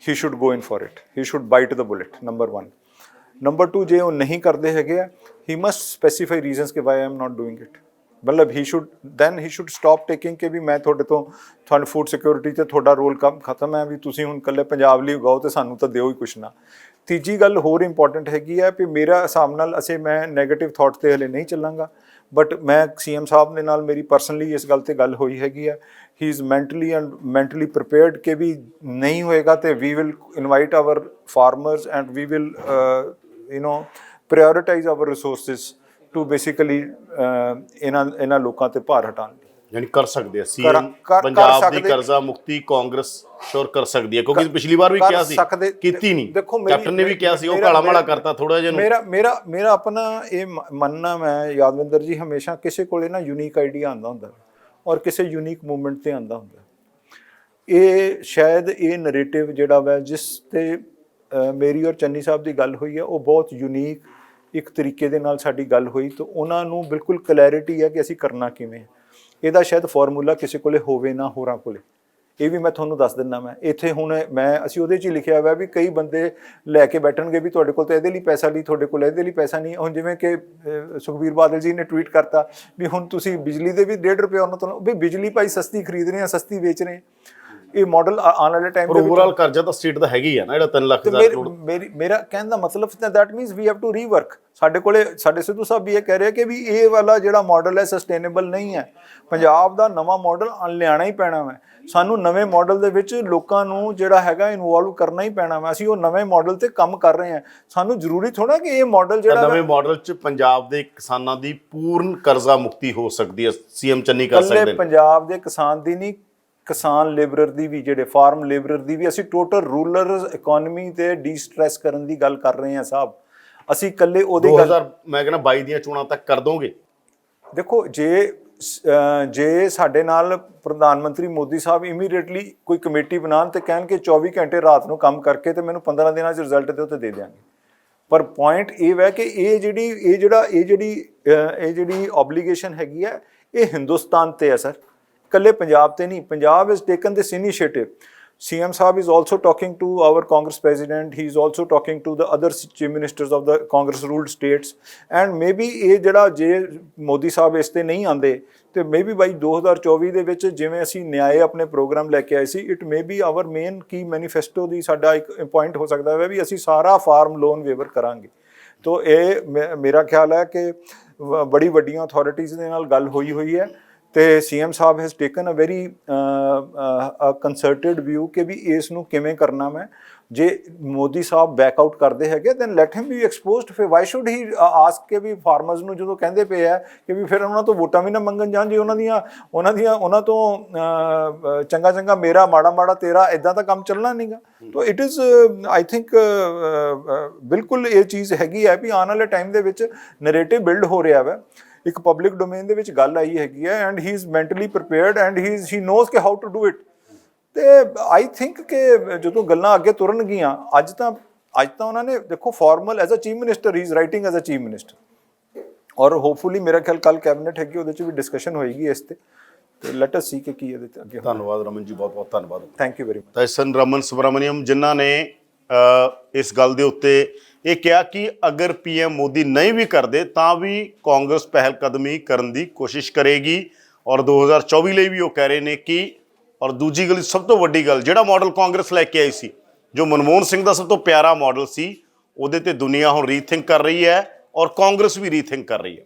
he should go in for it, he should bite the bullet, number 1। Number 2, ਜੇ ਉਹ ਨਹੀਂ ਕਰਦੇ ਹੈਗੇ ਆ, ਹੀ ਮਸਟ ਸਪੈਸੀਫਾਈ ਰੀਜ਼ਨਸ ਕਿ why I am not doing it. ਮਤਲਬ he should stop taking ਕਿ ਵੀ ਮੈਂ ਤੁਹਾਨੂੰ ਫੂਡ ਸਿਕਿਉਰਿਟੀ 'ਤੇ ਤੁਹਾਡਾ ਰੋਲ ਖਤਮ ਹੈ, ਵੀ ਤੁਸੀਂ ਹੁਣ ਇਕੱਲੇ ਪੰਜਾਬ ਲਈ ਉਗਾਓ ਅਤੇ ਸਾਨੂੰ ਤਾਂ ਦਿਓ ਹੀ ਕੁਛ ਨਾ। ਤੀਜੀ ਗੱਲ ਹੋਰ ਇੰਪੋਰਟੈਂਟ ਹੈਗੀ ਹੈ ਵੀ ਮੇਰਾ ਹਿਸਾਬ ਨਾਲ ਮੈਂ ਨੈਗੇਟਿਵ ਥਾਟ 'ਤੇ ਹਲੇ ਨਹੀਂ ਚੱਲਾਂਗਾ, ਬਟ ਮੈਂ ਸੀਐਮ ਸਾਹਿਬ ਦੇ ਨਾਲ ਮੇਰੀ ਪਰਸਨਲੀ ਇਸ ਗੱਲ 'ਤੇ ਗੱਲ ਹੋਈ ਹੈਗੀ ਹੈ। ਹੀ ਇਜ਼ ਮੈਂਟਲੀ ਪ੍ਰੀਪੇਅਰਡ ਕਿ ਵੀ ਨਹੀਂ ਹੋਏਗਾ ਤੇ we will invite our farmers and we will prioritise our resources to basically ਇਹਨਾਂ ਲੋਕਾਂ 'ਤੇ ਭਾਰ ਹਟਾਉਣ ਲਈ। ਯਾਨੀ ਕਰ ਸਕਦੇ ਆ ਸੀਐਮ ਪੰਜਾਬ ਦੀ ਕਰਜ਼ਾ ਮੁਕਤੀ ਕਾਂਗਰਸ ਸ਼ੋਰ ਕਰ ਸਕਦੀ ਹੈ, ਕਿਉਂਕਿ ਪਿਛਲੀ ਵਾਰ ਵੀ ਕਿਹਾ ਸੀ, ਕੀਤੀ ਨਹੀਂ। ਕੈਪਟਨ ਨੇ ਵੀ ਕਿਹਾ ਸੀ, ਉਹ ਕਾਲਾ ਮਾਲਾ ਕਰਤਾ ਥੋੜਾ ਜਿਹਾ। ਮੇਰਾ ਆਪਣਾ ਇਹ ਮੰਨਣਾ, ਮੈਂ ਯਾਦਵਿੰਦਰ ਜੀ, ਹਮੇਸ਼ਾ ਕਿਸੇ ਕੋਲੇ ਨਾ ਯੂਨੀਕ ਆਈਡੀਆ ਆਉਂਦਾ ਹੁੰਦਾ ਔਰ ਕਿਸੇ ਯੂਨੀਕ ਮੂਵਮੈਂਟ ਤੇ ਆਉਂਦਾ ਹੁੰਦਾ। ਇਹ ਸ਼ਾਇਦ ਇਹ ਨਰੇਟਿਵ ਜਿਹੜਾ ਵਾ ਜਿਸ ਤੇ ਮੇਰੀ ਔਰ ਚੰਨੀ ਸਾਹਿਬ ਦੀ ਗੱਲ ਹੋਈ ਹੈ, ਉਹ ਬਹੁਤ ਯੂਨੀਕ ਇੱਕ ਤਰੀਕੇ ਦੇ ਨਾਲ ਸਾਡੀ ਗੱਲ ਹੋਈ। ਤਾਂ ਉਹਨਾਂ ਨੂੰ ਬਿਲਕੁਲ ਕਲੈਰਿਟੀ ਹੈ ਕਿ ਅਸੀਂ ਕਰਨਾ ਕਿਵੇਂ। ਇਹਦਾ ਸ਼ਾਇਦ ਫਾਰਮੂਲਾ ਕਿਸੇ ਕੋਲੇ ਹੋਵੇ ਨਾ ਹੋਰਾਂ ਕੋਲੇ, ਇਹ ਵੀ ਮੈਂ ਤੁਹਾਨੂੰ ਦੱਸ ਦਿੰਦਾ। ਮੈਂ ਇੱਥੇ ਹੁਣ ਅਸੀਂ ਉਹਦੇ 'ਚ ਹੀ ਲਿਖਿਆ ਹੋਇਆ ਵੀ ਕਈ ਬੰਦੇ ਲੈ ਕੇ ਬੈਠਣਗੇ ਵੀ ਤੁਹਾਡੇ ਕੋਲ ਤਾਂ ਇਹਦੇ ਲਈ ਪੈਸਾ ਨਹੀਂ, ਤੁਹਾਡੇ ਕੋਲ ਇਹਦੇ ਲਈ ਪੈਸਾ ਨਹੀਂ। ਹੁਣ ਜਿਵੇਂ ਕਿ ਸੁਖਬੀਰ ਬਾਦਲ ਜੀ ਨੇ ਟਵੀਟ ਕਰਤਾ ਵੀ ਹੁਣ ਤੁਸੀਂ ਬਿਜਲੀ ਦੇ ਵੀ 1.5 ਰੁਪਏ ਉਹਨਾਂ ਤੋਂ ਵੀ ਬਿਜਲੀ ਭਾਈ ਸਸਤੀ ਖਰੀਦ ਰਹੇ ਆ, ਸਸਤੀ ਵੇਚ ਰਹੇ। ਇਹ ਮਾਡਲ ਆਉਣ ਵਾਲੇ ਟਾਈਮ ਦੇ ਓਵਰਆਲ ਕਰਜ਼ਾ ਤਾਂ ਸਟੇਟ ਦਾ ਹੈਗੀ ਆ ਨਾ, ਜਿਹੜਾ 3 ਲੱਖ ਕਰੋੜ। ਮੇਰਾ ਕਹਿਣ ਦਾ ਮਤਲਬ that means we have to rework. ਸਾਡੇ ਸਿੱਧੂ ਸਾਹਿਬ ਵੀ ਇਹ ਕਹਿ ਰਹੇ ਕਿ ਵੀ ਇਹ ਵਾਲਾ ਜਿਹੜਾ ਮਾਡਲ ਹੈ ਸਸਟੇਨੇਬਲ ਨਹੀਂ ਹੈ। ਪੰਜਾਬ ਦਾ ਨਵਾਂ ਮਾਡਲ ਲਿਆਉਣਾ ਹੀ ਪੈਣਾ ਵਾ। ਸਾਨੂੰ ਨਵੇਂ ਮਾਡਲ ਦੇ ਵਿੱਚ ਲੋਕਾਂ ਨੂੰ ਜਿਹੜਾ ਹੈਗਾ ਇਨਵੋਲਵ ਕਰਨਾ ਹੀ ਪੈਣਾ ਵਾ। ਅਸੀਂ ਉਹ ਨਵੇਂ ਮਾਡਲ ਤੇ ਕੰਮ ਕਰ ਰਹੇ ਹਾਂ। ਸਾਨੂੰ ਜ਼ਰੂਰੀ ਥੋੜਾ ਕਿ ਇਹ ਮਾਡਲ ਜਿਹੜਾ ਨਵੇਂ ਮਾਡਲ 'ਚ ਪੰਜਾਬ ਦੇ ਕਿਸਾਨਾਂ ਦੀ ਪੂਰਨ ਕਰਜ਼ਾ ਮੁਕਤੀ ਹੋ ਸਕਦੀ ਹੈ, ਸੀਐਮ ਚੰਨੀ ਕਰ ਸਕਦੇ ਨੇ। ਪੰਜਾਬ ਦੇ ਕਿਸਾਨ ਦੀ ਨਹੀਂ, ਕਿਸਾਨ ਲੇਬਰਰ ਦੀ ਵੀ, ਜਿਹੜੇ ਫਾਰਮ ਲੇਬਰਰ ਦੀ ਵੀ। ਅਸੀਂ ਟੋਟਲ ਰੂਰਲ ਇਕੋਨਮੀ ਤੇ ਡੀਸਟ੍ਰੈਸ ਕਰਨ ਦੀ ਗੱਲ ਕਰ ਰਹੇ ਹਾਂ ਸਾਹਿਬ। ਅਸੀਂ ਇਕੱਲੇ ਉਹਦੇ 22 ਦੀਆਂ ਚੋਣਾਂ ਤੱਕ ਕਰ ਦੋਗੇ? ਦੇਖੋ, ਜੇ ਸਾਡੇ ਨਾਲ ਪ੍ਰਧਾਨ ਮੰਤਰੀ ਮੋਦੀ ਸਾਹਿਬ ਇਮੀਡੀਏਟਲੀ ਕੋਈ ਕਮੇਟੀ ਬਣਾਉਣ ਤੇ ਕਹਿਣ ਕਿ 24 ਘੰਟੇ ਰਾਤ ਨੂੰ ਕੰਮ ਕਰਕੇ ਤੇ ਮੈਨੂੰ 15 ਦਿਨਾਂ 'ਚ ਰਿਜ਼ਲਟ ਦਿਓ ਤੇ ਦੇ ਦਿਆਂਗੇ। ਪਰ ਪੁਆਇੰਟ ਇਹ ਹੈ ਕਿ ਇਹ ਜਿਹੜੀ ਓਬਲੀਗੇਸ਼ਨ ਹੈਗੀ ਹੈ, ਇਹ ਹਿੰਦੁਸਤਾਨ ਤੇ ਹੈ ਸਰ, ਇਕੱਲੇ ਪੰਜਾਬ ਤੇ ਨਹੀਂ। Punjab has taken this initiative. CM Saab is also talking to our Congress president. He is also talking to the other chief ministers of the Congress ruled states. And maybe ਇਹ ਜਿਹੜਾ ਜੇ ਮੋਦੀ ਸਾਹਿਬ ਇਸ ਤੇ ਨਹੀਂ ਆਉਂਦੇ ਤੇ ਮੇਬੀ ਬਾਈ 2024 ਦੇ ਵਿੱਚ ਜਿਵੇਂ ਅਸੀਂ ਨਿਆਏ ਆਪਣੇ ਪ੍ਰੋਗਰਾਮ ਲੈ ਕੇ ਆਏ ਸੀ, it may be our main ਕੀ ਮੈਨੀਫੈਸਟੋ ਦੀ ਸਾਡਾ ਇੱਕ ਪੁਆਇੰਟ ਹੋ ਸਕਦਾ ਹੈ ਵੀ ਅਸੀਂ ਸਾਰਾ ਫਾਰਮ ਲੋਨ ਵੇਵਰ ਕਰਾਂਗੇ। ਤੋ ਇਹ ਮੇਰਾ ਖਿਆਲ ਹੈ ਕਿ ਬੜੀ ਵੱਡੀਆਂ ਅਥਾਰਟੀਜ਼ ਦੇ ਨਾਲ ਗੱਲ ਹੋਈ ਹੈ ਤੇ CM Sahib has taken a very concerted view ਕਿ ਵੀ ਇਸ ਨੂੰ ਕਿਵੇਂ ਕਰਨਾ ਮੈਂ। ਜੇ ਮੋਦੀ ਸਾਹਿਬ ਬੈਕਆਊਟ ਕਰਦੇ ਹੈਗੇ then let him be exposed. ਫਿਰ ਵਾਈ ਸ਼ੁੱਡ ਹੀ ਆਸਕ ਕੇ ਵੀ ਫਾਰਮਰਸ ਨੂੰ ਜਦੋਂ ਕਹਿੰਦੇ ਪਏ ਆ ਕਿ ਵੀ ਫਿਰ ਉਹਨਾਂ ਤੋਂ ਵੋਟਾਂ ਵੀ ਨਾ ਮੰਗਣ ਜਾਣ ਜੀ, ਉਹਨਾਂ ਤੋਂ ਚੰਗਾ ਚੰਗਾ ਮੇਰਾ ਮਾੜਾ ਮਾੜਾ ਤੇਰਾ ਇਦਾਂ ਦਾ ਕੰਮ ਚੱਲਣਾ ਨਹੀਂਗਾ। ਤਾਂ ਇਟ ਇਜ਼ ਆਈ ਥਿੰਕ ਬਿਲਕੁਲ ਇਹ ਚੀਜ਼ ਹੈਗੀ ਹੈ ਵੀ ਆਉਣ ਵਾਲੇ ਟਾਈਮ ਦੇ ਵਿੱਚ ਨੈਰੇਟਿਵ ਬਿਲਡ ਹੋ ਰਿਹਾ ਵਾ, ਇੱਕ ਪਬਲਿਕ ਡੋਮੇਨ ਦੇ ਵਿੱਚ ਗੱਲ ਆਈ ਹੈਗੀ ਹੈ and he is mentally prepared and he knows ਕਿ ਹਾਊ ਟੂ ਡੂ ਇਟ। ਤੇ ਆਈ ਥਿੰਕ ਕਿ ਜਦੋਂ ਗੱਲਾਂ ਅੱਗੇ ਤੁਰਨਗੀਆਂ, ਅੱਜ ਤਾਂ ਉਹਨਾਂ ਨੇ ਦੇਖੋ formal as a chief minister he is writing as a chief minister, ਔਰ ਹੋਪਫੁਲੀ ਮੇਰਾ ਖਿਆਲ ਕੱਲ ਕੈਬਨਿਟ ਹੈਗੀ ਉਹਦੇ 'ਚ ਵੀ ਡਿਸਕਸ਼ਨ ਹੋਏਗੀ ਇਸ ਤੇ ਲੈਟ ਅਸ ਸੀ ਕਿ ਕੀ ਇਹਦੇ ਤੇ ਅੱਗੇ। ਧੰਨਵਾਦ ਰਮਨ ਜੀ, ਬਹੁਤ ਬਹੁਤ ਧੰਨਵਾਦ। Thank you very much. ਤਾਂ ਇਸ ਸਨ ਰਮਨ ਸੁਬਰਾਮਨੀਅਮ, ਜਿਨ੍ਹਾਂ ਨੇ ਇਸ ਗੱਲ ਦੇ ਉੱਤੇ ਇਹ ਕਿਹਾ ਕਿ ਅਗਰ ਪੀਐਮ ਮੋਦੀ ਨਹੀਂ ਵੀ ਕਰਦੇ ਤਾਂ ਵੀ ਕਾਂਗਰਸ ਪਹਿਲ ਕਦਮੀ ਕਰਨ ਦੀ ਕੋਸ਼ਿਸ਼ ਕਰੇਗੀ, ਔਰ 2024 ਲਈ ਵੀ ਉਹ ਕਹਿ ਰਹੇ ਨੇ ਕਿ, ਔਰ ਦੂਜੀ ਗੱਲ, ਸਭ ਤੋਂ ਵੱਡੀ ਗੱਲ, ਜਿਹੜਾ ਮਾਡਲ ਕਾਂਗਰਸ ਲੈ ਕੇ ਆਈ ਸੀ, ਜੋ ਮਨਮੋਹਨ ਸਿੰਘ ਦਾ ਸਭ ਤੋਂ ਪਿਆਰਾ ਮਾਡਲ ਸੀ, ਉਹਦੇ ਤੇ ਦੁਨੀਆ ਹੁਣ ਰੀਥਿੰਕ ਕਰ ਰਹੀ ਹੈ ਔਰ ਕਾਂਗਰਸ ਵੀ ਰੀਥਿੰਕ ਕਰ ਰਹੀ ਹੈ।